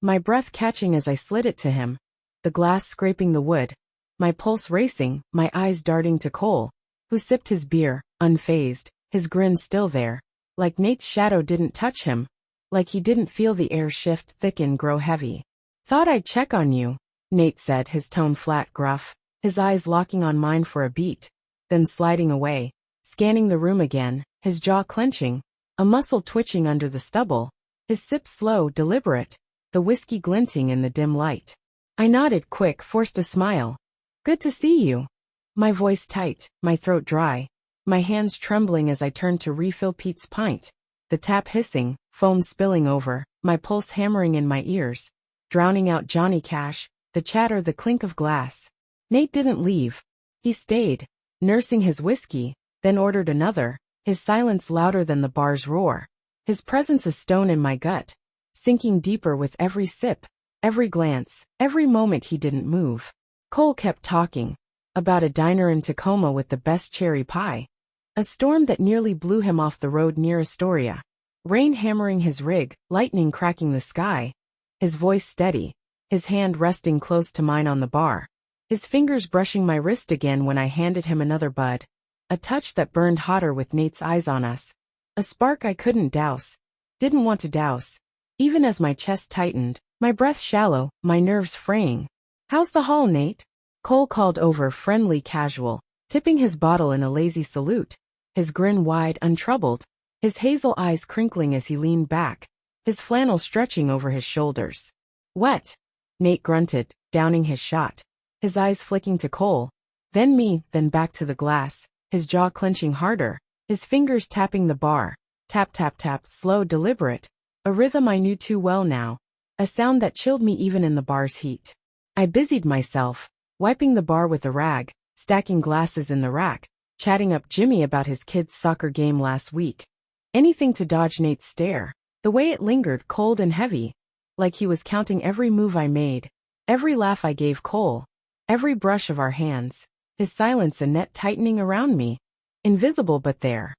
A: my breath catching as I slid it to him, the glass scraping the wood, my pulse racing, my eyes darting to Cole, who sipped his beer, unfazed, his grin still there, like Nate's shadow didn't touch him, like he didn't feel the air shift, thicken, grow heavy. "Thought I'd check on you," Nate said, his tone flat, gruff, his eyes locking on mine for a beat, then sliding away, scanning the room again, his jaw clenching, a muscle twitching under the stubble, his sip slow, deliberate, the whiskey glinting in the dim light. I nodded quick, forced a smile. "Good to see you." My voice tight, my throat dry, my hands trembling as I turned to refill Pete's pint, the tap hissing, foam spilling over, my pulse hammering in my ears, drowning out Johnny Cash, the chatter, the clink of glass. Nate didn't leave. He stayed, nursing his whiskey, then ordered another, his silence louder than the bar's roar, his presence a stone in my gut, sinking deeper with every sip, every glance, every moment he didn't move. Cole kept talking, about a diner in Tacoma with the best cherry pie, a storm that nearly blew him off the road near Astoria, rain hammering his rig, lightning cracking the sky, his voice steady, his hand resting close to mine on the bar, his fingers brushing my wrist again when I handed him another bud, a touch that burned hotter with Nate's eyes on us, a spark I couldn't douse, didn't want to douse, even as my chest tightened, my breath shallow, my nerves fraying. "How's the haul, Nate?" Cole called over, friendly, casual, tipping his bottle in a lazy salute, his grin wide, untroubled, his hazel eyes crinkling as he leaned back, his flannel stretching over his shoulders. "Wet," Nate grunted, downing his shot, his eyes flicking to Cole, then me, then back to the glass, his jaw clenching harder, his fingers tapping the bar, tap tap tap, slow, deliberate, a rhythm I knew too well now, a sound that chilled me even in the bar's heat. I busied myself, wiping the bar with a rag, stacking glasses in the rack, chatting up Jimmy about his kid's soccer game last week. Anything to dodge Nate's stare, the way it lingered, cold and heavy, like he was counting every move I made, every laugh I gave Cole, every brush of our hands, his silence a net tightening around me, invisible but there.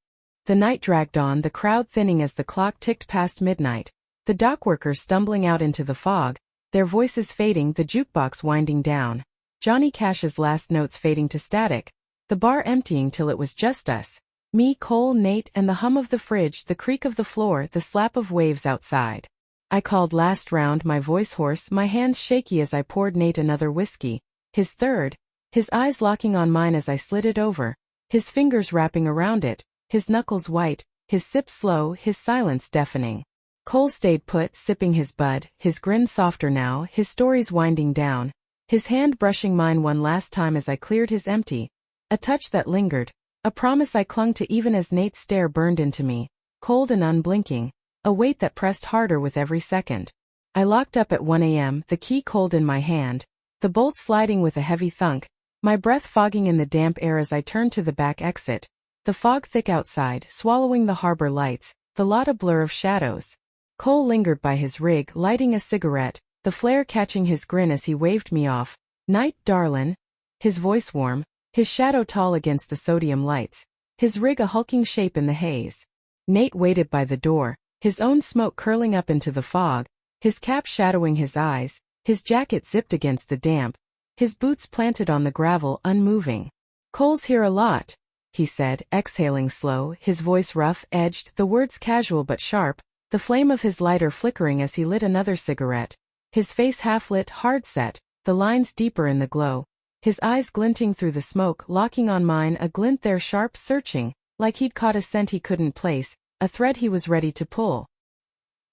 A: The night dragged on, the crowd thinning as the clock ticked past midnight, the dockworkers stumbling out into the fog, their voices fading, the jukebox winding down, Johnny Cash's last notes fading to static, the bar emptying till it was just us, me, Cole, Nate, and the hum of the fridge, the creak of the floor, the slap of waves outside. I called last round, my voice hoarse, my hands shaky as I poured Nate another whiskey, his third, his eyes locking on mine as I slid it over, his fingers wrapping around it, his knuckles white, his sip slow, his silence deafening. Cole stayed put, sipping his bud, his grin softer now, his stories winding down, his hand brushing mine one last time as I cleared his empty, a touch that lingered, a promise I clung to even as Nate's stare burned into me, cold and unblinking, a weight that pressed harder with every second. I locked up at 1 a.m., the key cold in my hand, the bolt sliding with a heavy thunk, my breath fogging in the damp air as I turned to the back exit, the fog thick outside, swallowing the harbor lights, the lot a blur of shadows. Cole lingered by his rig, lighting a cigarette, the flare catching his grin as he waved me off. "Night, Darlin." His voice warm, his shadow tall against the sodium lights, his rig a hulking shape in the haze. Nate waited by the door, his own smoke curling up into the fog, his cap shadowing his eyes, his jacket zipped against the damp, his boots planted on the gravel unmoving. "Cole's here a lot," he said, exhaling slow, his voice rough-edged, the words casual but sharp, the flame of his lighter flickering as he lit another cigarette, his face half-lit, hard-set, the lines deeper in the glow, his eyes glinting through the smoke, locking on mine, a glint there sharp, searching, like he'd caught a scent he couldn't place, a thread he was ready to pull.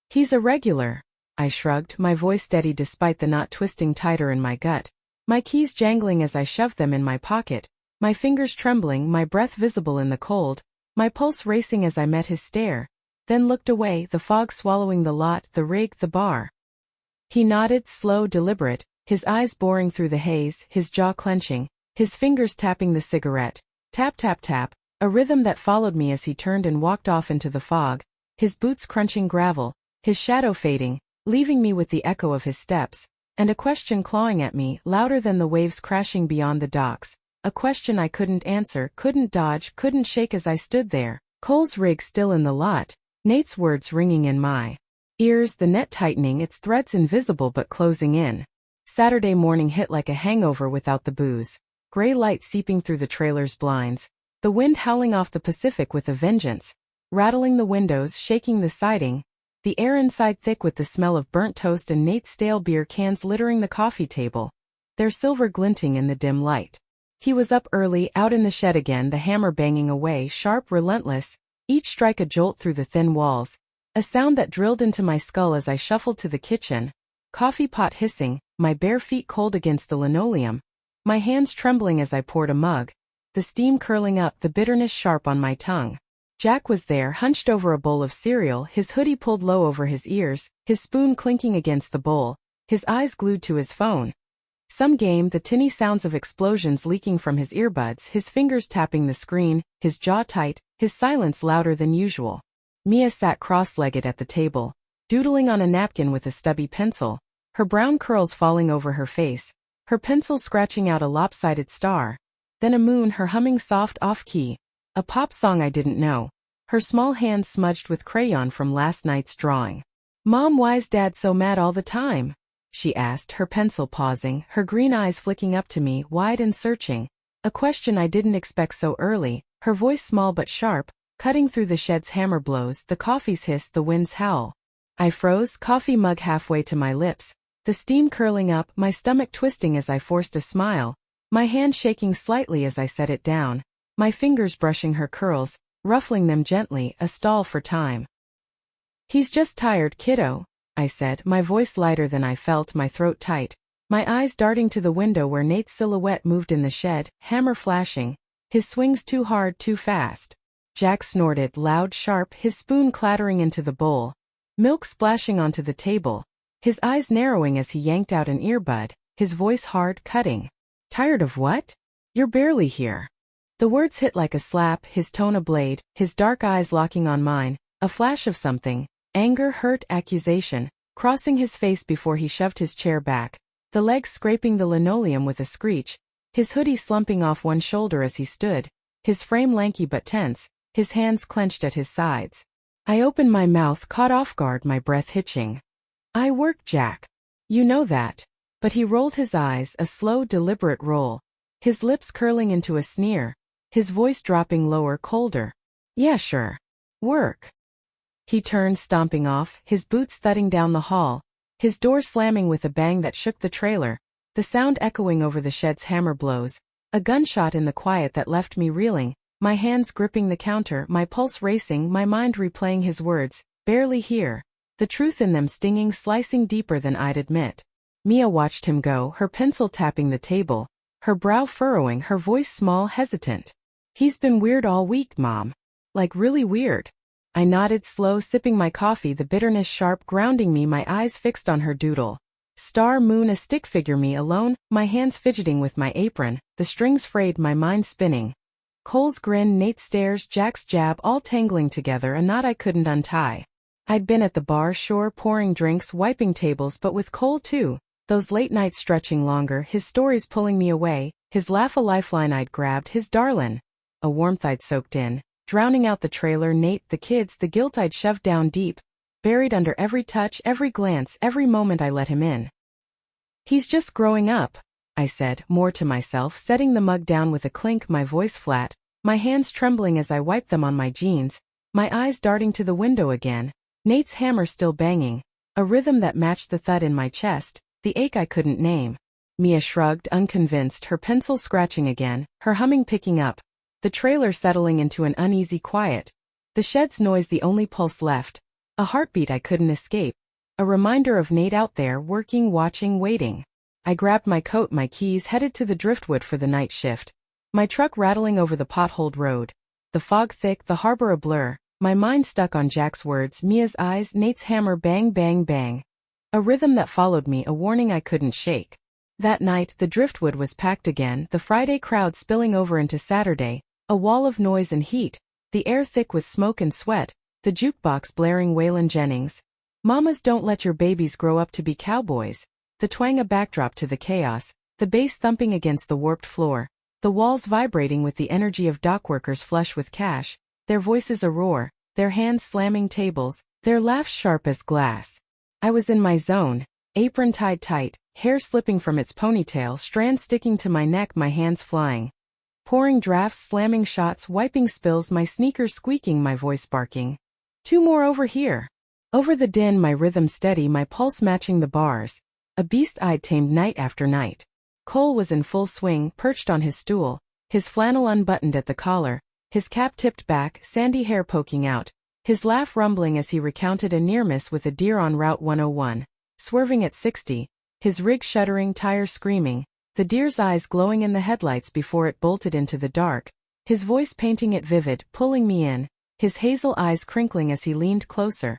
A: "He's a regular," I shrugged, my voice steady despite the knot twisting tighter in my gut, my keys jangling as I shoved them in my pocket, my fingers trembling, my breath visible in the cold, my pulse racing as I met his stare, then looked away, the fog swallowing the lot, the rig, the bar. He nodded, slow, deliberate, his eyes boring through the haze, his jaw clenching, his fingers tapping the cigarette, tap tap tap, a rhythm that followed me as he turned and walked off into the fog, his boots crunching gravel, his shadow fading, leaving me with the echo of his steps, and a question clawing at me, louder than the waves crashing beyond the docks, a question I couldn't answer, couldn't dodge, couldn't shake as I stood there, Cole's rig still in the lot, Nate's words ringing in my ears, the net tightening, its threads invisible but closing in. Saturday morning hit like a hangover without the booze, gray light seeping through the trailer's blinds, the wind howling off the Pacific with a vengeance, rattling the windows, shaking the siding, the air inside thick with the smell of burnt toast and Nate's stale beer cans littering the coffee table, their silver glinting in the dim light. He was up early, out in the shed again, the hammer banging away, sharp, relentless, each strike a jolt through the thin walls, a sound that drilled into my skull as I shuffled to the kitchen, coffee pot hissing, my bare feet cold against the linoleum, my hands trembling as I poured a mug, the steam curling up, the bitterness sharp on my tongue. Jack was there, hunched over a bowl of cereal, his hoodie pulled low over his ears, his spoon clinking against the bowl, his eyes glued to his phone. Some game, the tinny sounds of explosions leaking from his earbuds, his fingers tapping the screen, his jaw tight, his silence louder than usual. Mia sat cross-legged at the table, doodling on a napkin with a stubby pencil, her brown curls falling over her face, her pencil scratching out a lopsided star, then a moon, her humming soft off-key, a pop song I didn't know, her small hands smudged with crayon from last night's drawing. "Mom, why's Dad so mad all the time?" she asked, her pencil pausing, her green eyes flicking up to me, wide and searching, a question I didn't expect so early, her voice small but sharp, cutting through the shed's hammer blows, the coffee's hiss, the wind's howl. I froze, coffee mug halfway to my lips, the steam curling up, my stomach twisting as I forced a smile, my hand shaking slightly as I set it down, my fingers brushing her curls, ruffling them gently, a stall for time. "He's just tired, kiddo," I said, my voice lighter than I felt, my throat tight, my eyes darting to the window where Nate's silhouette moved in the shed, hammer flashing, his swings too hard, too fast. Jack snorted, loud, sharp, his spoon clattering into the bowl, milk splashing onto the table, his eyes narrowing as he yanked out an earbud, his voice hard, cutting. "Tired of what? You're barely here." The words hit like a slap, his tone a blade, his dark eyes locking on mine, a flash of something, anger, hurt, accusation, crossing his face before he shoved his chair back, the legs scraping the linoleum with a screech, his hoodie slumping off one shoulder as he stood, his frame lanky but tense, his hands clenched at his sides. I opened my mouth, caught off guard, my breath hitching. "I work, Jack. You know that." But he rolled his eyes, a slow, deliberate roll, his lips curling into a sneer, his voice dropping lower, colder. "Yeah, sure. Work." He turned, stomping off, his boots thudding down the hall, his door slamming with a bang that shook the trailer, the sound echoing over the shed's hammer blows, a gunshot in the quiet that left me reeling, my hands gripping the counter, my pulse racing, my mind replaying his words, barely here, the truth in them stinging, slicing deeper than I'd admit. Mia watched him go, her pencil tapping the table, her brow furrowing, her voice small, hesitant. "He's been weird all week, Mom. Like really weird." I nodded, slow, sipping my coffee, the bitterness sharp, grounding me, my eyes fixed on her doodle. Star, moon, a stick figure, me alone, my hands fidgeting with my apron, the strings frayed, my mind spinning. Cole's grin, Nate's stares, Jack's jab, all tangling together, a knot I couldn't untie. I'd been at the bar, sure, pouring drinks, wiping tables, but with Cole too, those late nights stretching longer, his stories pulling me away, his laugh a lifeline I'd grabbed, his Darlin, a warmth I'd soaked in, drowning out the trailer, Nate, the kids, the guilt I'd shoved down deep, buried under every touch, every glance, every moment I let him in. He's just growing up, I said, more to myself, setting the mug down with a clink, my voice flat, my hands trembling as I wiped them on my jeans, my eyes darting to the window again, Nate's hammer still banging, a rhythm that matched the thud in my chest, the ache I couldn't name. Mia shrugged, unconvinced, her pencil scratching again, her humming picking up, the trailer settling into an uneasy quiet, the shed's noise the only pulse left, a heartbeat I couldn't escape, a reminder of Nate out there working, watching, waiting. I grabbed my coat, my keys, headed to the driftwood for the night shift, my truck rattling over the potholed road, the fog thick, the harbor a blur, my mind stuck on Jack's words, Mia's eyes, Nate's hammer, bang, bang, bang. A rhythm that followed me, a warning I couldn't shake. That night, the driftwood was packed again, the Friday crowd spilling over into Saturday, a wall of noise and heat, the air thick with smoke and sweat, the jukebox blaring Waylon Jennings. Mamas, don't let your babies grow up to be cowboys. The twang a backdrop to the chaos, the bass thumping against the warped floor, the walls vibrating with the energy of dockworkers flush with cash, their voices a roar, their hands slamming tables, their laughs sharp as glass. I was in my zone, apron tied tight, hair slipping from its ponytail, strands sticking to my neck, my hands flying. Pouring drafts, slamming shots, wiping spills, my sneakers squeaking, my voice barking. Two more over here. Over the din, my rhythm steady, my pulse matching the bars. A beast I'd tamed night after night. Cole was in full swing, perched on his stool, his flannel unbuttoned at the collar, his cap tipped back, sandy hair poking out, his laugh rumbling as he recounted a near miss with a deer on Route 101, swerving at 60, his rig shuddering, tires screaming, the deer's eyes glowing in the headlights before it bolted into the dark, his voice painting it vivid, pulling me in, his hazel eyes crinkling as he leaned closer.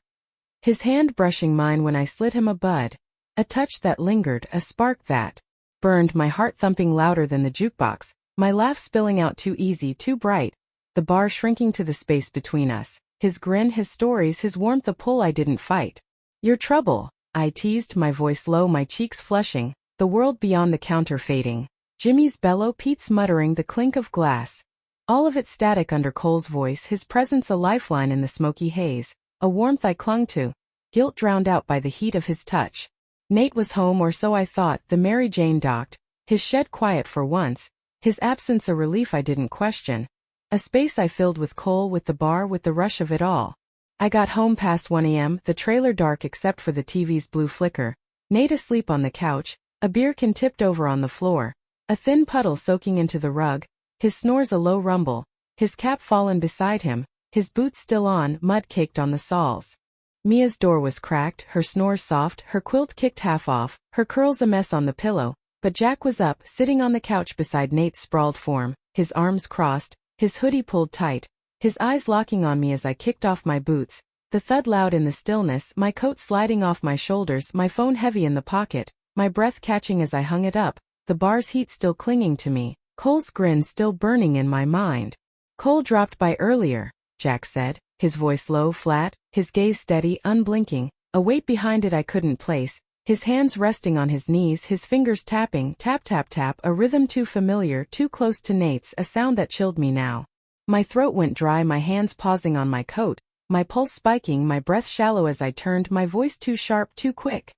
A: His hand brushing mine when I slid him a bud, a touch that lingered, a spark that burned, my heart thumping louder than the jukebox, my laugh spilling out too easy, too bright, the bar shrinking to the space between us, his grin, his stories, his warmth, a pull I didn't fight. Your trouble, I teased, my voice low, my cheeks flushing, the world beyond the counter fading. Jimmy's bellow, Pete's muttering, the clink of glass. All of it static under Cole's voice, his presence a lifeline in the smoky haze, a warmth I clung to, guilt drowned out by the heat of his touch. Nate was home, or so I thought, the Mary Jane docked, his shed quiet for once, his absence a relief I didn't question. A space I filled with Cole, with the bar, with the rush of it all. I got home past 1 a.m., the trailer dark except for the TV's blue flicker, Nate asleep on the couch, a beer can tipped over on the floor, a thin puddle soaking into the rug, his snores a low rumble, his cap fallen beside him, his boots still on, mud caked on the soles. Mia's door was cracked, her snores soft, her quilt kicked half off, her curls a mess on the pillow, but Jack was up, sitting on the couch beside Nate's sprawled form, his arms crossed, his hoodie pulled tight, his eyes locking on me as I kicked off my boots, the thud loud in the stillness, my coat sliding off my shoulders, my phone heavy in the pocket, my breath catching as I hung it up, the bar's heat still clinging to me, Cole's grin still burning in my mind. Cole dropped by earlier, Jack said, his voice low, flat, his gaze steady, unblinking, a weight behind it I couldn't place, his hands resting on his knees, his fingers tapping, tap tap tap, a rhythm too familiar, too close to Nate's, a sound that chilled me now. My throat went dry, my hands pausing on my coat, my pulse spiking, my breath shallow as I turned, my voice too sharp, too quick.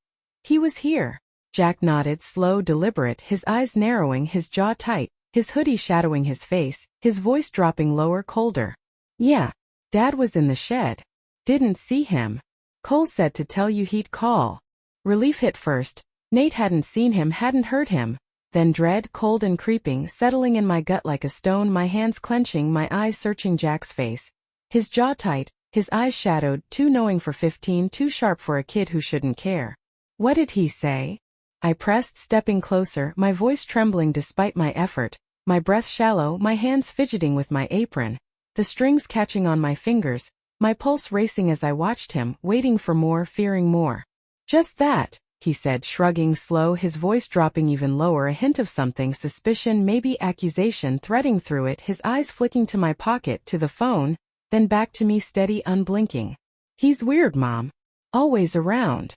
A: He was here. Jack nodded, slow, deliberate, his eyes narrowing, his jaw tight, his hoodie shadowing his face, his voice dropping lower, colder. Yeah. Dad was in the shed. Didn't see him. Cole said to tell you he'd call. Relief hit first. Nate hadn't seen him, hadn't heard him. Then dread, cold and creeping, settling in my gut like a stone, my hands clenching, my eyes searching Jack's face. His jaw tight, his eyes shadowed, too knowing for 15, too sharp for a kid who shouldn't care. What did he say? I pressed, stepping closer, my voice trembling despite my effort, my breath shallow, my hands fidgeting with my apron. The strings catching on my fingers, my pulse racing as I watched him, waiting for more, fearing more. Just that, he said, shrugging slow, his voice dropping even lower, a hint of something, suspicion, maybe accusation threading through it, his eyes flicking to my pocket, to the phone, then back to me steady, unblinking. He's weird, Mom. Always around.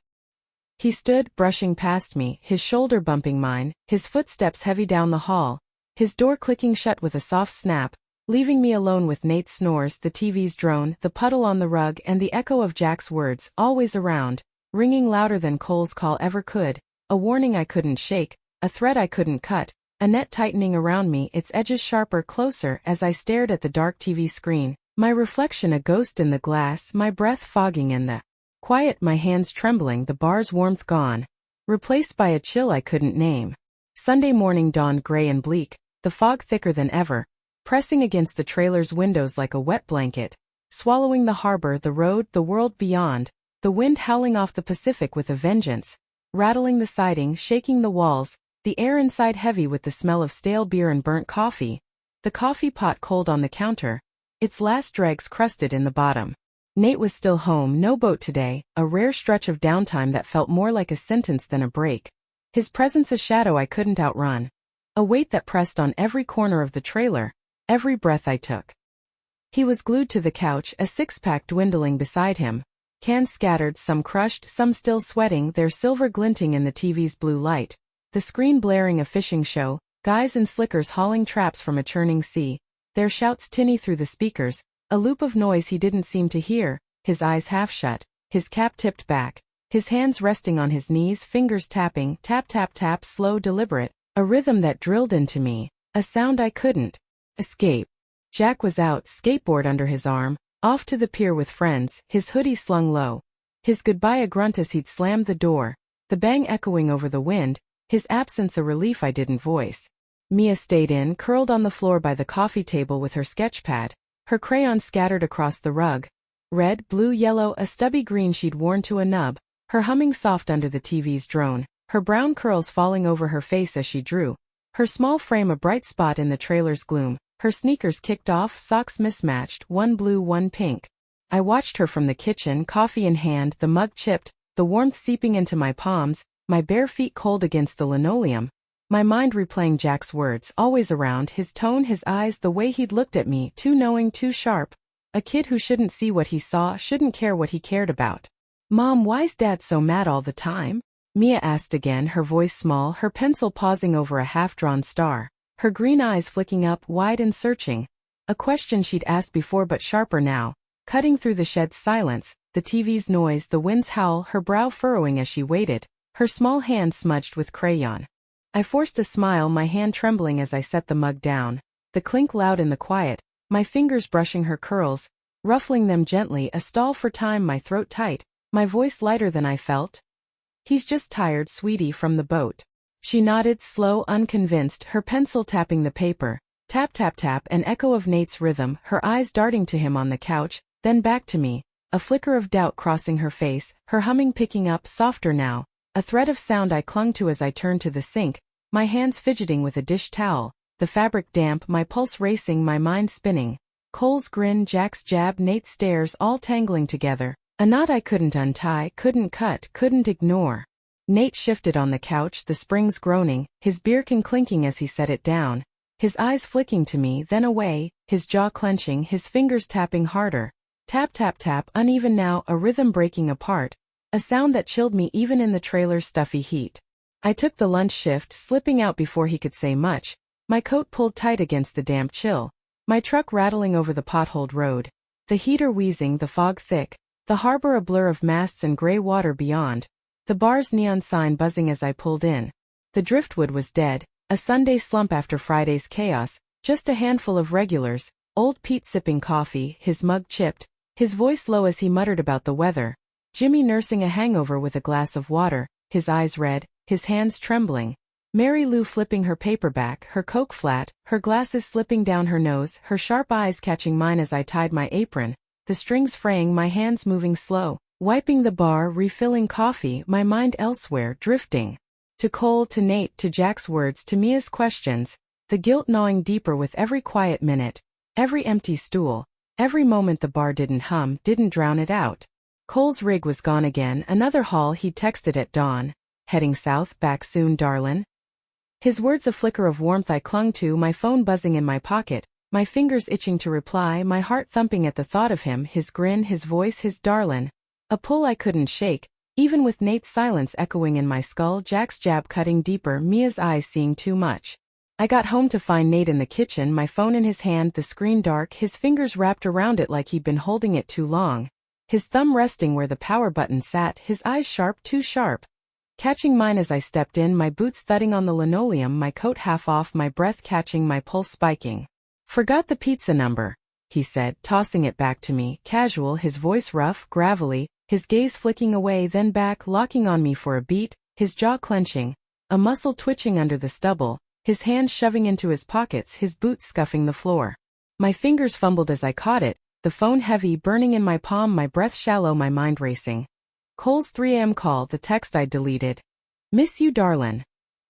A: He stood, brushing past me, his shoulder bumping mine, his footsteps heavy down the hall, his door clicking shut with a soft snap, leaving me alone with Nate's snores, the TV's drone, the puddle on the rug, and the echo of Jack's words, always around, ringing louder than Cole's call ever could, a warning I couldn't shake, a thread I couldn't cut, a net tightening around me, its edges sharper, closer, as I stared at the dark TV screen, my reflection a ghost in the glass, my breath fogging in the quiet, my hands trembling, the bar's warmth gone, replaced by a chill I couldn't name. Sunday morning dawned gray and bleak, the fog thicker than ever, pressing against the trailer's windows like a wet blanket, swallowing the harbor, the road, the world beyond, the wind howling off the Pacific with a vengeance, rattling the siding, shaking the walls, the air inside heavy with the smell of stale beer and burnt coffee, the coffee pot cold on the counter, its last dregs crusted in the bottom. Nate was still home, no boat today, a rare stretch of downtime that felt more like a sentence than a break. His presence a shadow I couldn't outrun, a weight that pressed on every corner of the trailer, every breath I took. He was glued to the couch, a six-pack dwindling beside him, cans scattered, some crushed, some still sweating, their silver glinting in the TV's blue light, the screen blaring a fishing show, guys in slickers hauling traps from a churning sea, their shouts tinny through the speakers, a loop of noise he didn't seem to hear, his eyes half shut, his cap tipped back, his hands resting on his knees, fingers tapping, tap tap tap, slow, deliberate, a rhythm that drilled into me, a sound I couldn't escape. Jack was out, skateboard under his arm, off to the pier with friends, his hoodie slung low, his goodbye a grunt as he'd slammed the door, the bang echoing over the wind, his absence a relief I didn't voice. Mia stayed in, curled on the floor by the coffee table with her sketch pad, her crayons scattered across the rug, red, blue, yellow, a stubby green she'd worn to a nub, her humming soft under the TV's drone, her brown curls falling over her face as she drew, her small frame a bright spot in the trailer's gloom, her sneakers kicked off, socks mismatched, one blue, one pink. I watched her from the kitchen, coffee in hand, the mug chipped, the warmth seeping into my palms, my bare feet cold against the linoleum, my mind replaying Jack's words, always around, his tone, his eyes, the way he'd looked at me, too knowing, too sharp, a kid who shouldn't see what he saw, shouldn't care what he cared about. Mom, why's Dad so mad all the time? Mia asked again, her voice small, her pencil pausing over a half-drawn star, her green eyes flicking up, wide and searching. A question she'd asked before but sharper now, cutting through the shed's silence, the TV's noise, the wind's howl, her brow furrowing as she waited, her small hand smudged with crayon. I forced a smile, my hand trembling as I set the mug down, the clink loud in the quiet, my fingers brushing her curls, ruffling them gently, a stall for time, my throat tight, my voice lighter than I felt. He's just tired, sweetie, from the boat. She nodded, slow, unconvinced, her pencil tapping the paper, tap tap tap, an echo of Nate's rhythm, her eyes darting to him on the couch, then back to me, a flicker of doubt crossing her face, her humming picking up, softer now, a thread of sound I clung to as I turned to the sink, my hands fidgeting with a dish towel, the fabric damp, my pulse racing, my mind spinning. Cole's grin, Jack's jab, Nate's stares, all tangling together, a knot I couldn't untie, couldn't cut, couldn't ignore. Nate shifted on the couch, the springs groaning, his beer can clinking as he set it down, his eyes flicking to me, then away, his jaw clenching, his fingers tapping harder. Tap tap tap, uneven now, a rhythm breaking apart, a sound that chilled me even in the trailer's stuffy heat. I took the lunch shift, slipping out before he could say much, my coat pulled tight against the damp chill, my truck rattling over the potholed road, the heater wheezing, the fog thick, the harbor a blur of masts and gray water beyond, the bar's neon sign buzzing as I pulled in. The driftwood was dead, a Sunday slump after Friday's chaos, just a handful of regulars, old Pete sipping coffee, his mug chipped, his voice low as he muttered about the weather, Jimmy nursing a hangover with a glass of water, his eyes red, his hands trembling, Mary Lou flipping her paperback, her Coke flat, her glasses slipping down her nose, her sharp eyes catching mine as I tied my apron, the strings fraying, my hands moving slow, wiping the bar, refilling coffee, my mind elsewhere, drifting. To Cole, to Nate, to Jack's words, to Mia's questions, the guilt gnawing deeper with every quiet minute, every empty stool, every moment the bar didn't hum, didn't drown it out. Cole's rig was gone again, another haul he'd texted at dawn. Heading south, back soon, Darlin. His words a flicker of warmth I clung to, my phone buzzing in my pocket, my fingers itching to reply, my heart thumping at the thought of him, his grin, his voice, his Darlin. A pull I couldn't shake, even with Nate's silence echoing in my skull, Jack's jab cutting deeper, Mia's eyes seeing too much. I got home to find Nate in the kitchen, my phone in his hand, the screen dark, his fingers wrapped around it like he'd been holding it too long. His thumb resting where the power button sat, his eyes sharp, too sharp. Catching mine as I stepped in, my boots thudding on the linoleum, my coat half off, my breath catching, my pulse spiking. "Forgot the pizza number," he said, tossing it back to me, casual, his voice rough, gravelly, his gaze flicking away then back, locking on me for a beat, his jaw clenching, a muscle twitching under the stubble, his hands shoving into his pockets, his boots scuffing the floor. My fingers fumbled as I caught it, the phone heavy, burning in my palm, my breath shallow, my mind racing. Cole's 3 a.m. call, the text I'd deleted. "Miss you, Darlin."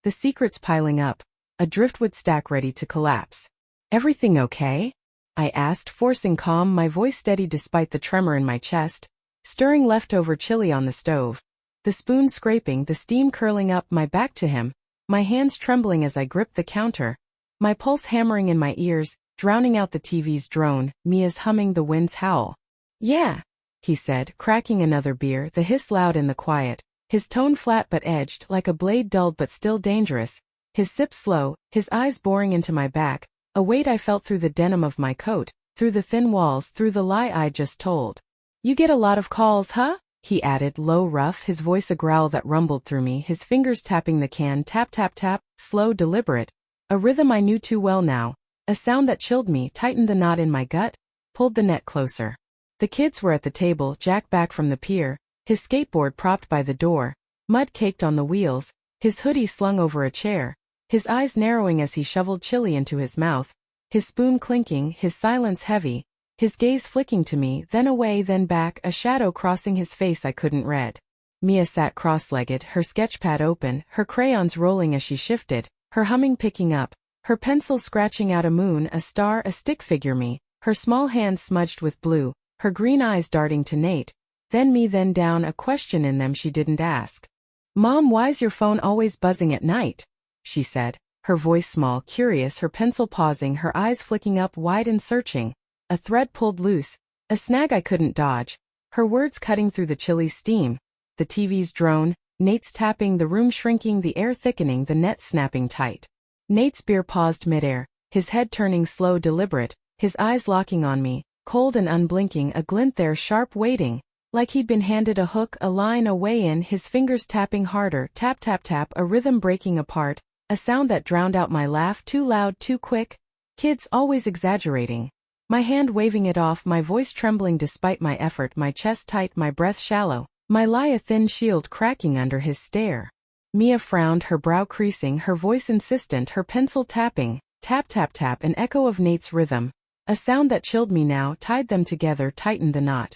A: The secrets piling up, a driftwood stack ready to collapse. "Everything okay?" I asked, forcing calm, my voice steady despite the tremor in my chest, stirring leftover chili on the stove. The spoon scraping, the steam curling up, my back to him, my hands trembling as I gripped the counter, my pulse hammering in my ears, drowning out the TV's drone, Mia's humming, the wind's howl. "Yeah," he said, cracking another beer, the hiss loud in the quiet, his tone flat but edged, like a blade dulled but still dangerous, his sip slow, his eyes boring into my back, a weight I felt through the denim of my coat, through the thin walls, through the lie I'd just told. "You get a lot of calls, huh?" he added, low, rough, his voice a growl that rumbled through me, his fingers tapping the can, tap, tap, tap, slow, deliberate, a rhythm I knew too well now, a sound that chilled me, tightened the knot in my gut, pulled the net closer. The kids were at the table, Jack back from the pier, his skateboard propped by the door, mud caked on the wheels, his hoodie slung over a chair, his eyes narrowing as he shoveled chili into his mouth, his spoon clinking, his silence heavy, his gaze flicking to me, then away, then back, a shadow crossing his face I couldn't read. Mia sat cross-legged, her sketchpad open, her crayons rolling as she shifted, her humming picking up, her pencil scratching out a moon, a star, a stick figure me, her small hands smudged with blue, her green eyes darting to Nate, then me, then down, a question in them she didn't ask. "Mom, why's your phone always buzzing at night?" she said, her voice small, curious, her pencil pausing, her eyes flicking up wide and searching. A thread pulled loose, a snag I couldn't dodge, her words cutting through the chilly steam, the TV's drone, Nate's tapping, the room shrinking, the air thickening, the net snapping tight. Nate's beer paused midair, his head turning slow, deliberate, his eyes locking on me, cold and unblinking, a glint there, sharp, waiting, like he'd been handed a hook, a line, a way in, his fingers tapping harder, tap, tap, tap, a rhythm breaking apart, a sound that drowned out my laugh, too loud, too quick. Kids always exaggerating. My hand waving it off, my voice trembling despite my effort, my chest tight, my breath shallow, my lie a thin shield cracking under his stare. Mia frowned, her brow creasing, her voice insistent, her pencil tapping, tap, tap, tap, an echo of Nate's rhythm, a sound that chilled me now, tied them together, tightened the knot.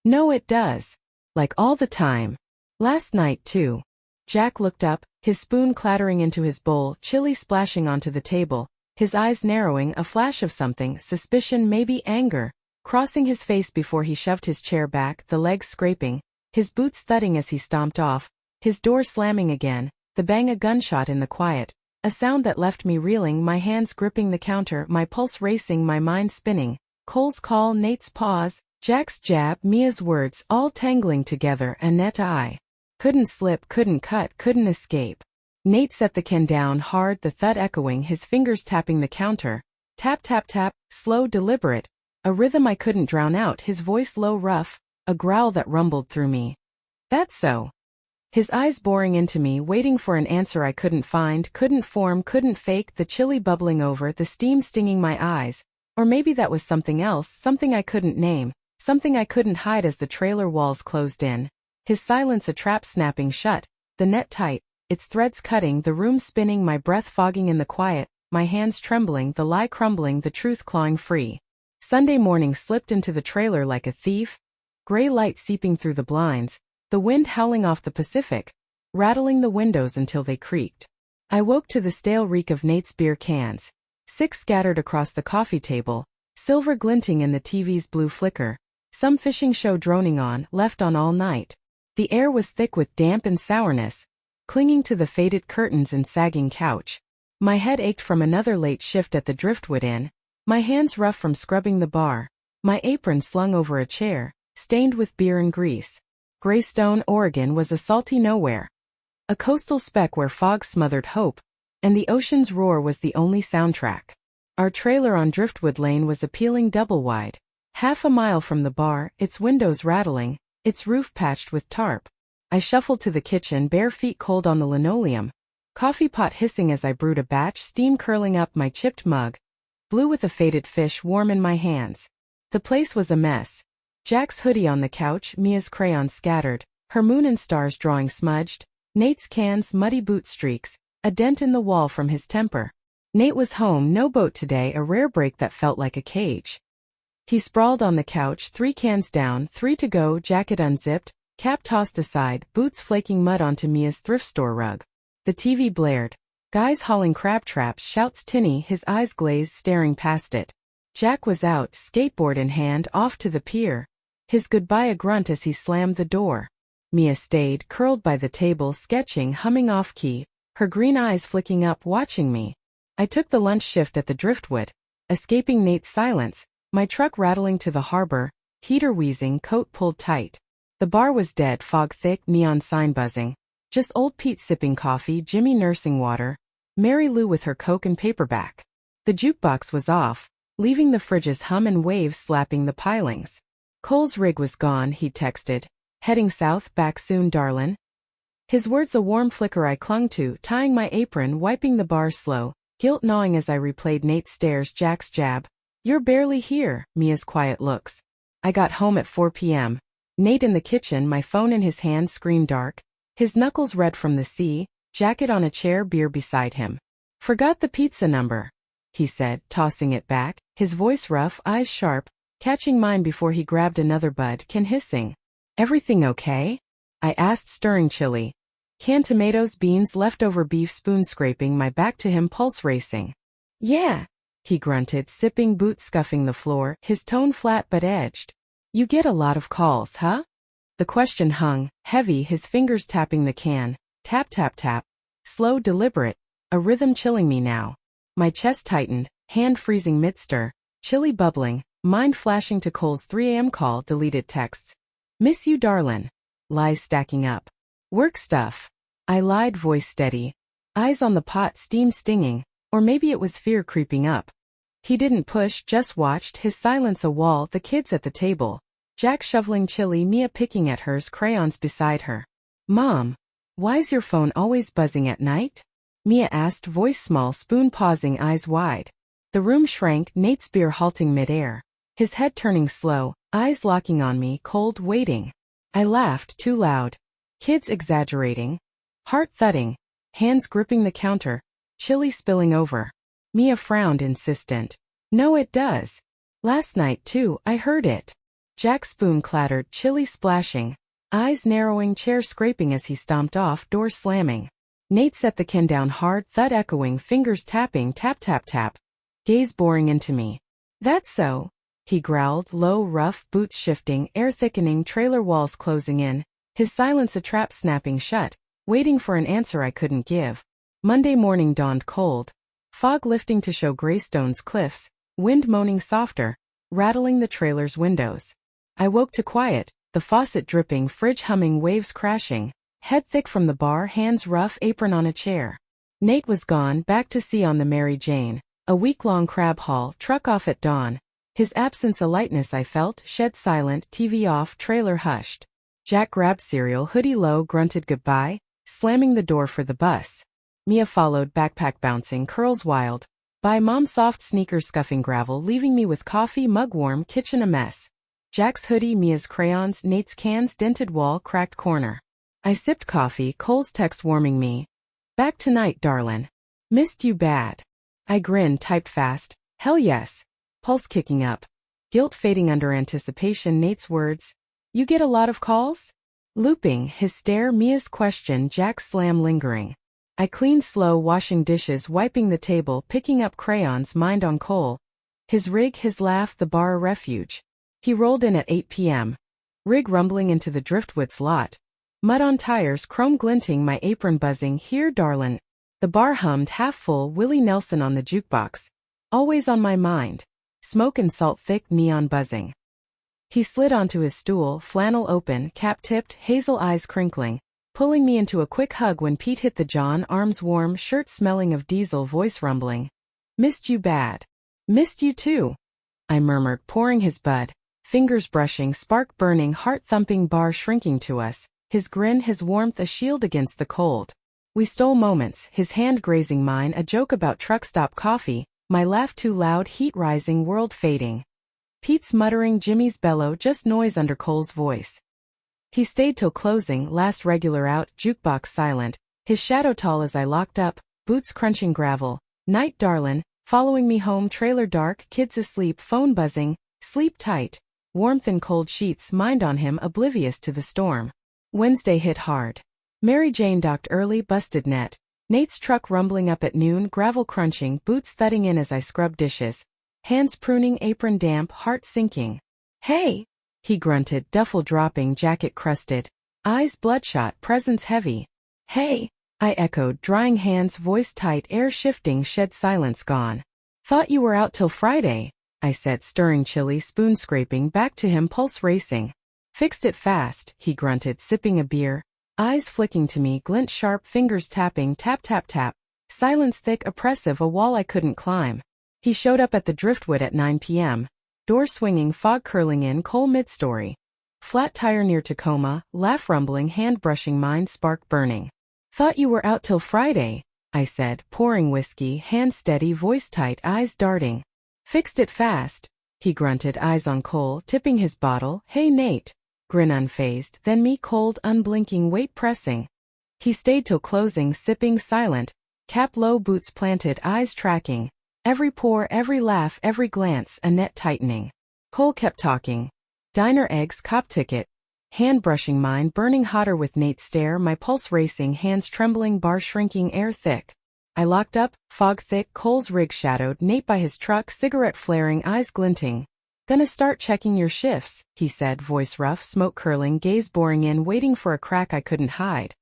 A: "No, it does. Like all the time. Last night, too." Jack looked up, his spoon clattering into his bowl, chili splashing onto the table, his eyes narrowing, a flash of something, suspicion, maybe anger, crossing his face before he shoved his chair back, the legs scraping, his boots thudding as he stomped off, his door slamming again, the bang a gunshot in the quiet, a sound that left me reeling, my hands gripping the counter, my pulse racing, my mind spinning. Cole's call, Nate's pause, Jack's jab, Mia's words, all tangling together, Annette I couldn't slip, couldn't cut, couldn't escape. Nate set the can down hard, the thud echoing, his fingers tapping the counter. Tap, tap, tap, slow, deliberate. A rhythm I couldn't drown out, his voice low, rough, a growl that rumbled through me. "That's so." His eyes boring into me, waiting for an answer I couldn't find, couldn't form, couldn't fake, the chili bubbling over, the steam stinging my eyes. Or maybe that was something else, something I couldn't name, something I couldn't hide as the trailer walls closed in. His silence a trap snapping shut, the net tight, its threads cutting, the room spinning, my breath fogging in the quiet, my hands trembling, the lie crumbling, the truth clawing free. Sunday morning slipped into the trailer like a thief, gray light seeping through the blinds, the wind howling off the Pacific, rattling the windows until they creaked. I woke to the stale reek of Nate's beer cans, 6 scattered across the coffee table, silver glinting in the TV's blue flicker, some fishing show droning on, left on all night. The air was thick with damp and sourness, clinging to the faded curtains and sagging couch. My head ached from another late shift at the Driftwood Inn, my hands rough from scrubbing the bar, my apron slung over a chair, stained with beer and grease. Greystone, Oregon was a salty nowhere. A coastal speck where fog smothered hope, and the ocean's roar was the only soundtrack. Our trailer on Driftwood Lane was appealing double-wide. Half a mile from the bar, its windows rattling, its roof patched with tarp. I shuffled to the kitchen, bare feet cold on the linoleum. Coffee pot hissing as I brewed a batch, steam curling up my chipped mug. Blue with a faded fish warm in my hands. The place was a mess. Jack's hoodie on the couch, Mia's crayons scattered, her moon and stars drawing smudged, Nate's cans muddy boot streaks, a dent in the wall from his temper. Nate was home, no boat today, a rare break that felt like a cage. He sprawled on the couch, 3 cans down, 3 to go, jacket unzipped, cap tossed aside, boots flaking mud onto Mia's thrift store rug. The TV blared. Guys hauling crab traps, shouts Tinny, his eyes glazed, staring past it. Jack was out, skateboard in hand, off to the pier. His goodbye a grunt as he slammed the door. Mia stayed, curled by the table, sketching, humming off-key, her green eyes flicking up, watching me. I took the lunch shift at the Driftwood, escaping Nate's silence, my truck rattling to the harbor, heater wheezing, coat pulled tight. The bar was dead, fog thick, neon sign buzzing. Just old Pete sipping coffee, Jimmy nursing water, Mary Lou with her Coke and paperback. The jukebox was off, leaving the fridge's hum and waves slapping the pilings. Cole's rig was gone, he texted. Heading south, back soon, Darlin. His words a warm flicker I clung to, tying my apron, wiping the bar slow, guilt gnawing as I replayed Nate's stares, Jack's jab. You're barely here, Mia's quiet looks. I got home at 4 p.m. Nate in the kitchen, my phone in his hand, screen dark. His knuckles red from the sea, jacket on a chair, beer beside him. Forgot the pizza number, he said, tossing it back, his voice rough, eyes sharp, catching mine before he grabbed another bud, can hissing. Everything okay? I asked, stirring chili. Canned tomatoes, beans, leftover beef, spoon scraping my back to him, pulse racing. Yeah, he grunted, sipping, boots scuffing the floor, his tone flat but edged. You get a lot of calls, huh? The question hung, heavy, his fingers tapping the can, tap tap tap, slow, deliberate, a rhythm chilling me now. My chest tightened, hand freezing mid-stir, chili bubbling, mind flashing to Cole's 3 a.m. call, deleted texts. Miss you, Darlin. Lies stacking up. Work stuff. I lied, voice steady. Eyes on the pot, steam stinging, or maybe it was fear creeping up. He didn't push, just watched, his silence a wall, the kids at the table. Jack shoveling chili, Mia picking at hers, crayons beside her. Mom, why's your phone always buzzing at night? Mia asked, voice small, spoon pausing, eyes wide. The room shrank, Nate's beer halting midair. His head turning slow, eyes locking on me, cold, waiting. I laughed, too loud. Kids exaggerating. Heart thudding. Hands gripping the counter. Chili spilling over. Mia frowned, insistent. No, it does. Last night, too, I heard it. Jack's spoon clattered, chili splashing. Eyes narrowing, chair scraping as he stomped off, door slamming. Nate set the can down hard, thud echoing, fingers tapping, tap tap tap. Gaze boring into me. That's so. He growled, low, rough, boots shifting, air thickening, trailer walls closing in. His silence a trap snapping shut, waiting for an answer I couldn't give. Monday morning dawned cold. Fog lifting to show Greystone's cliffs, wind moaning softer, rattling the trailer's windows. I woke to quiet, the faucet dripping, fridge humming, waves crashing. Head thick from the bar, hands rough, apron on a chair. Nate was gone, back to sea on the Mary Jane. A week-long crab haul, truck off at dawn. His absence a lightness I felt, shed silent, TV off, trailer hushed. Jack grabbed cereal, hoodie low, grunted goodbye, slamming the door for the bus. Mia followed, backpack bouncing, curls wild. By Mom soft sneakers scuffing gravel, leaving me with coffee, mug warm, kitchen a mess. Jack's hoodie, Mia's crayons, Nate's cans, dented wall, cracked corner. I sipped coffee, Cole's text warming me. Back tonight, Darlin. Missed you bad. I grinned, typed fast. Hell yes. Pulse kicking up. Guilt fading under anticipation, Nate's words. You get a lot of calls? Looping, his stare, Mia's question, Jack's slam lingering. I cleaned slow, washing dishes, wiping the table, picking up crayons, mind on Cole. His rig, his laugh, the bar a refuge. He rolled in at 8 p.m. Rig rumbling into the Driftwood's lot. Mud on tires, chrome glinting, my apron buzzing, here, Darlin. The bar hummed, half full, Willie Nelson on the jukebox. Always on my mind. Smoke and salt thick, neon buzzing. He slid onto his stool, flannel open, cap tipped, hazel eyes crinkling. pulling me into a quick hug when Pete hit the John, arms warm, shirt smelling of diesel, voice rumbling. Missed you bad. Missed you too, I murmured, pouring his bud, fingers brushing, spark burning, heart thumping, bar shrinking to us, his grin, his warmth a shield against the cold. We stole moments, his hand grazing mine, a joke about truck stop coffee, my laugh too loud, heat rising, world fading. Pete's muttering, Jimmy's bellow, just noise under Cole's voice. He stayed till closing, last regular out, jukebox silent, his shadow tall as I locked up, boots crunching gravel, night Darlin, following me home, trailer dark, kids asleep, phone buzzing, sleep tight, warmth in cold sheets, mind on him, oblivious to the storm. Wednesday hit hard. Mary Jane docked early, busted net. Nate's truck rumbling up at noon, gravel crunching, boots thudding in as I scrubbed dishes. Hands pruning, apron damp, heart sinking. Hey! He grunted, duffel dropping, jacket crusted. Eyes bloodshot, presence heavy. Hey! I echoed, drying hands, voice tight, air shifting, shed silence gone. Thought you were out till Friday, I said, stirring chili, spoon scraping, back to him, pulse racing. Fixed it fast, he grunted, sipping a beer. Eyes flicking to me, glint sharp, fingers tapping, tap tap tap. Silence thick, oppressive, a wall I couldn't climb. He showed up at the driftwood at 9 p.m. Door swinging, fog curling in, Cole mid-story. Flat tire near Tacoma, laugh rumbling, hand brushing, mind spark burning. Thought you were out till Friday, I said, pouring whiskey, hand steady, voice tight, eyes darting. Fixed it fast, he grunted, eyes on Cole, tipping his bottle. Hey Nate. Grin unfazed, then me, cold, unblinking, weight pressing. He stayed till closing, sipping, silent, cap low, boots planted, eyes tracking. Every pore, every laugh, every glance, a net tightening. Cole kept talking. Diner eggs, cop ticket. Hand brushing mine, burning hotter with Nate's stare, my pulse racing, hands trembling, bar shrinking, air thick. I locked up, fog thick, Cole's rig shadowed, Nate by his truck, cigarette flaring, eyes glinting. Gonna start checking your shifts, he said, voice rough, smoke curling, gaze boring in, waiting for a crack I couldn't hide.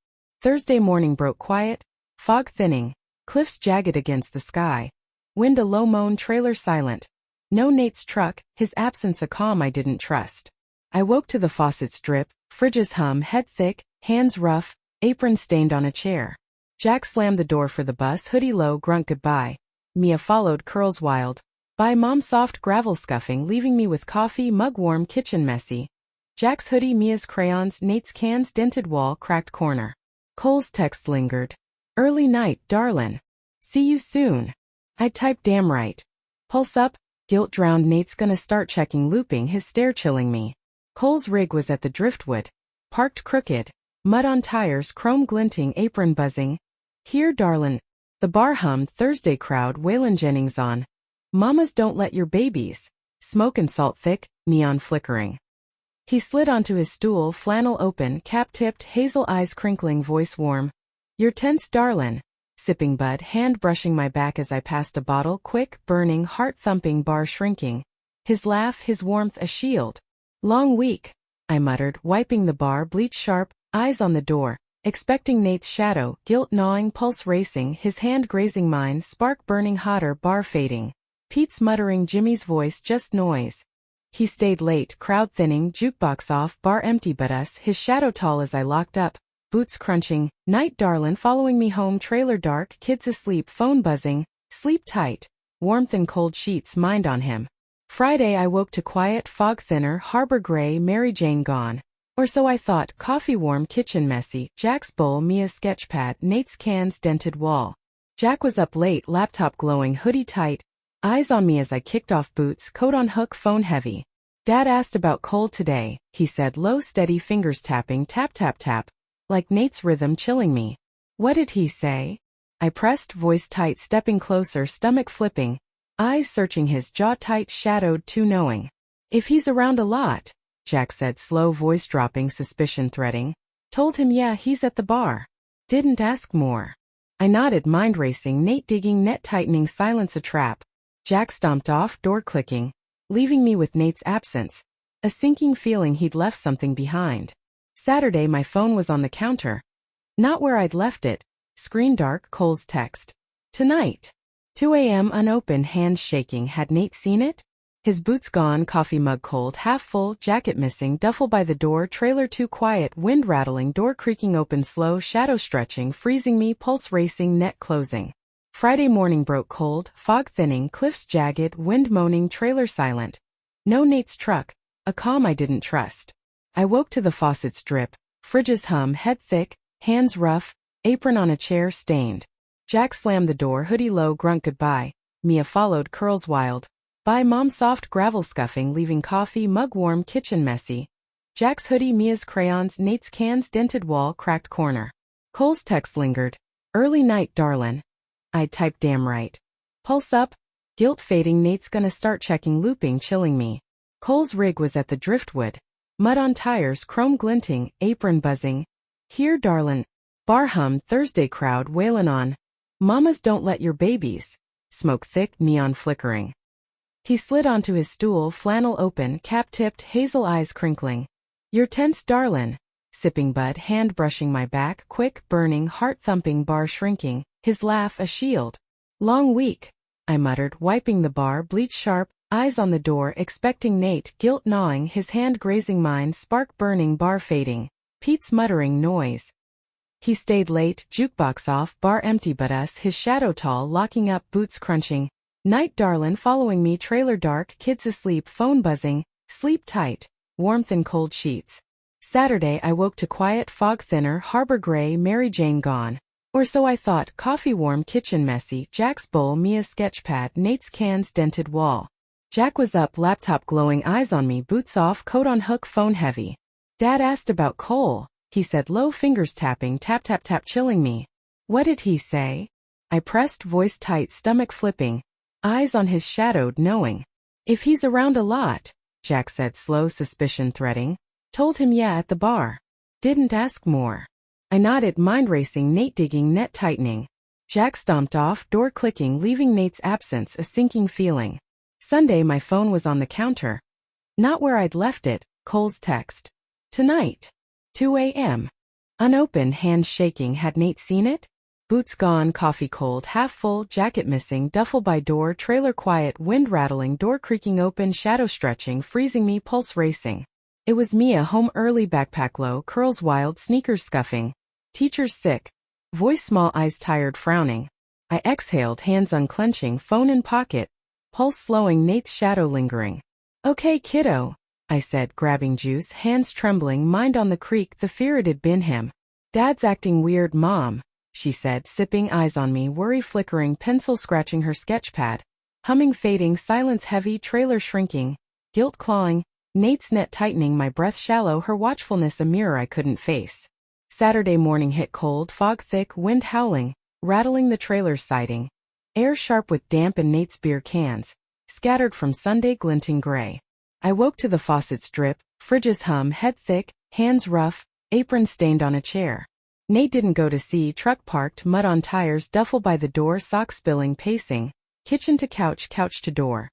A: Thursday morning broke quiet, fog thinning, cliffs jagged against the sky. Wind a low moan, trailer silent. No Nate's truck, his absence a calm I didn't trust. I woke to the faucet's drip, fridge's hum, head thick, hands rough, apron stained on a chair. Jack slammed the door for the bus, hoodie low, grunt goodbye. Mia followed, curls wild. Bye mom, soft gravel scuffing, leaving me with coffee, mug warm, kitchen messy. Jack's hoodie, Mia's crayons, Nate's cans, dented wall, cracked corner. Cole's text lingered. Early night, Darlin. See you soon. I typed damn right. Pulse up, guilt drowned, Nate's gonna start checking, looping, his stare chilling me. Cole's rig was at the driftwood. Parked crooked. Mud on tires, chrome glinting, apron buzzing. Here Darlin. The bar hummed, Thursday crowd, Waylon Jennings on. Mamas don't let your babies. Smoke and salt thick, neon flickering. He slid onto his stool, flannel open, cap tipped, hazel eyes crinkling, voice warm. You're tense, Darlin. Sipping bud, hand brushing my back as I passed a bottle, quick, burning, heart thumping, bar shrinking. His laugh, his warmth a shield. Long week, I muttered, wiping the bar, bleach sharp, eyes on the door, expecting Nate's shadow, guilt gnawing, pulse racing, his hand grazing mine, spark burning hotter, bar fading. Pete's muttering, Jimmy's voice, just noise. He stayed late, crowd thinning, jukebox off, bar empty but us, his shadow tall as I locked up, boots crunching, night Darlin following me home, trailer dark, kids asleep, phone buzzing, sleep tight, warmth in cold sheets, mind on him. Friday I woke to quiet, fog thinner, harbor gray, Mary Jane gone. Or so I thought, coffee warm, kitchen messy, Jack's bowl, Mia's sketchpad, Nate's cans, dented wall. Jack was up late, laptop glowing, hoodie tight, eyes on me as I kicked off boots, coat on hook, phone heavy. Dad asked about Cole today, he said, low steady, fingers tapping, tap tap tap, like Nate's rhythm chilling me. What did he say? I pressed, voice tight, stepping closer, stomach flipping, eyes searching, his jaw tight, shadowed, too knowing. If he's around a lot, Jack said, slow voice dropping, suspicion threading. Told him yeah, he's at the bar. Didn't ask more. I nodded, mind racing, Nate digging, net tightening, silence a trap. Jack stomped off, door clicking, leaving me with Nate's absence. A sinking feeling he'd left something behind. Saturday my phone was on the counter. Not where I'd left it. Screen dark, Cole's text. Tonight. 2 a.m. unopened, hands shaking, had Nate seen it? His boots gone, coffee mug cold, half full, jacket missing, duffel by the door, trailer too quiet, wind rattling, door creaking open slow, shadow stretching, freezing me, pulse racing, net closing. Friday morning broke cold, fog thinning, cliffs jagged, wind moaning, trailer silent. No Nate's truck, a calm I didn't trust. I woke to the faucets drip, fridges hum, head thick, hands rough, apron on a chair stained. Jack slammed the door, hoodie low, grunt goodbye. Mia followed, curls wild. Bye mom, soft gravel scuffing, leaving coffee mug warm, kitchen messy. Jack's hoodie, Mia's crayons, Nate's cans, dented wall, cracked corner. Cole's text lingered. Early night, Darlin. I'd typed damn right. Pulse up. Guilt fading, Nate's gonna start checking, looping, chilling me. Cole's rig was at the driftwood. Mud on tires, chrome glinting, apron buzzing. Here, Darlin. Bar hum, Thursday crowd wailin' on. Mamas don't let your babies. Smoke thick, neon flickering. He slid onto his stool, flannel open, cap tipped, hazel eyes crinkling. You're tense, Darlin. Sipping bud, hand brushing my back, quick, burning, heart thumping, bar shrinking, his laugh a shield. Long week, I muttered, wiping the bar, bleach sharp, eyes on the door, expecting Nate, guilt gnawing, his hand grazing mine, spark burning, bar fading. Pete's muttering noise. He stayed late, jukebox off, bar empty but us, his shadow tall, locking up, boots crunching. Night, Darlin following me, trailer dark, kids asleep, phone buzzing, sleep tight, warmth in cold sheets. Saturday I woke to quiet, fog thinner, harbor gray, Mary Jane gone. Or so I thought, coffee warm, kitchen messy, Jack's bowl, Mia's sketchpad, Nate's cans, dented wall. Jack was up, laptop glowing, eyes on me, boots off, coat on hook, phone heavy. Dad asked about Cole, he said, low, fingers tapping, tap tap tap, chilling me. What did he say? I pressed, voice tight, stomach flipping. Eyes on his shadowed, knowing. If he's around a lot, Jack said, slow, suspicion threading. Told him yeah at the bar. Didn't ask more. I nodded, mind racing, Nate digging, net tightening. Jack stomped off, door clicking, leaving Nate's absence a sinking feeling. Sunday my phone was on the counter. Not where I'd left it, Cole's text. Tonight. 2 a.m. Unopened, hands shaking, had Nate seen it? Boots gone, coffee cold, half full, jacket missing, duffel by door, trailer quiet, wind rattling, door creaking open, shadow stretching, freezing me, pulse racing. It was Mia, home early, backpack low, curls wild, sneakers scuffing. Teacher's sick. Voice small, eyes tired, frowning. I exhaled, hands unclenching, phone in pocket. Pulse slowing, Nate's shadow lingering. Okay, kiddo, I said, grabbing juice, hands trembling, mind on the creek, the fear it had been him. Dad's acting weird, Mom, she said, sipping, eyes on me, worry flickering, pencil scratching her sketchpad. Humming fading, silence heavy, trailer shrinking. Guilt clawing, Nate's net tightening, my breath shallow, her watchfulness a mirror I couldn't face. Saturday morning hit cold, fog thick, wind howling, rattling the trailer's siding. Air sharp with damp and Nate's beer cans, scattered from Sunday glinting gray. I woke to the faucets drip, fridges hum, head thick, hands rough, apron stained on a chair. Nate didn't go to see, truck parked, mud on tires, duffel by the door, socks spilling, pacing, kitchen to couch, couch to door.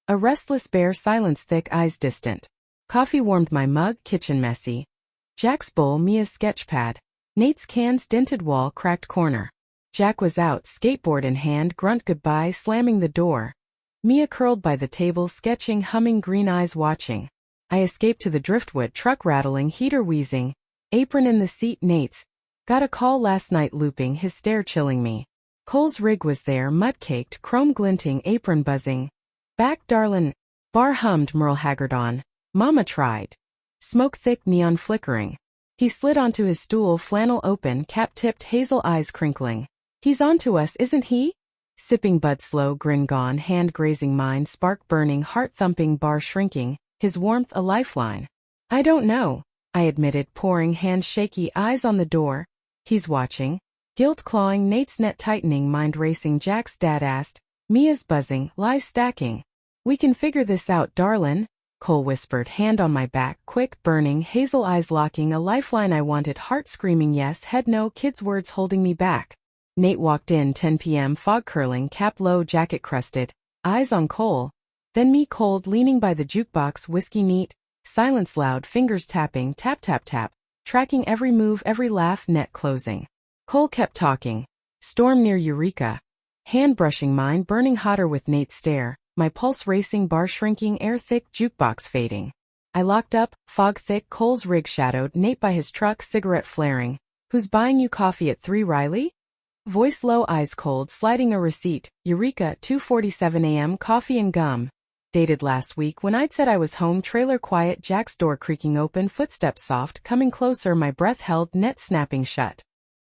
A: A restless bear, silence thick, eyes distant. Coffee warmed my mug, kitchen messy. Jack's bowl, Mia's sketchpad. Nate's cans, dented wall, cracked corner. Jack was out, skateboard in hand, grunt goodbye, slamming the door. Mia curled by the table, sketching, humming, green eyes watching. I escaped to the driftwood, truck rattling, heater wheezing. Apron in the seat, Nate's. Got a call last night, looping, his stare chilling me. Cole's rig was there, mud-caked, chrome glinting, apron buzzing. Back, Darlin. Bar hummed, Merle Haggard on. Mama tried. Smoke thick, neon flickering. He slid onto his stool, flannel open, cap tipped, hazel eyes crinkling. He's onto us, isn't he? Sipping bud slow, grin gone, hand grazing mine, spark burning, heart thumping, bar shrinking, his warmth a lifeline. I don't know, I admitted, pouring, hands shaky, eyes on the door. He's watching. Guilt clawing, Nate's net tightening, mind racing, Jack's dad asked. Mia's buzzing, lies stacking. We can figure this out, Darlin, Cole whispered, hand on my back, quick, burning, hazel eyes locking, a lifeline I wanted, heart screaming yes, head no, kids' words holding me back. Nate walked in, 10 p.m., fog curling, cap low, jacket crusted, eyes on Cole. Then me, cold, leaning by the jukebox, whiskey neat, silence loud, fingers tapping, tap tap tap. Tracking every move, every laugh, net closing. Cole kept talking. Storm near Eureka. Hand brushing mine, burning hotter with Nate's stare. my pulse racing, bar shrinking, air thick, jukebox fading. I locked up, fog thick, Cole's rig shadowed, Nate by his truck, cigarette flaring. Who's buying you coffee at 3, Riley? Voice low, eyes cold, sliding a receipt. Eureka, 2:47 a.m. Coffee and gum. Dated last week when I'd said I was home. Trailer quiet, Jack's door creaking open, footsteps soft, coming closer, my breath held, net snapping shut.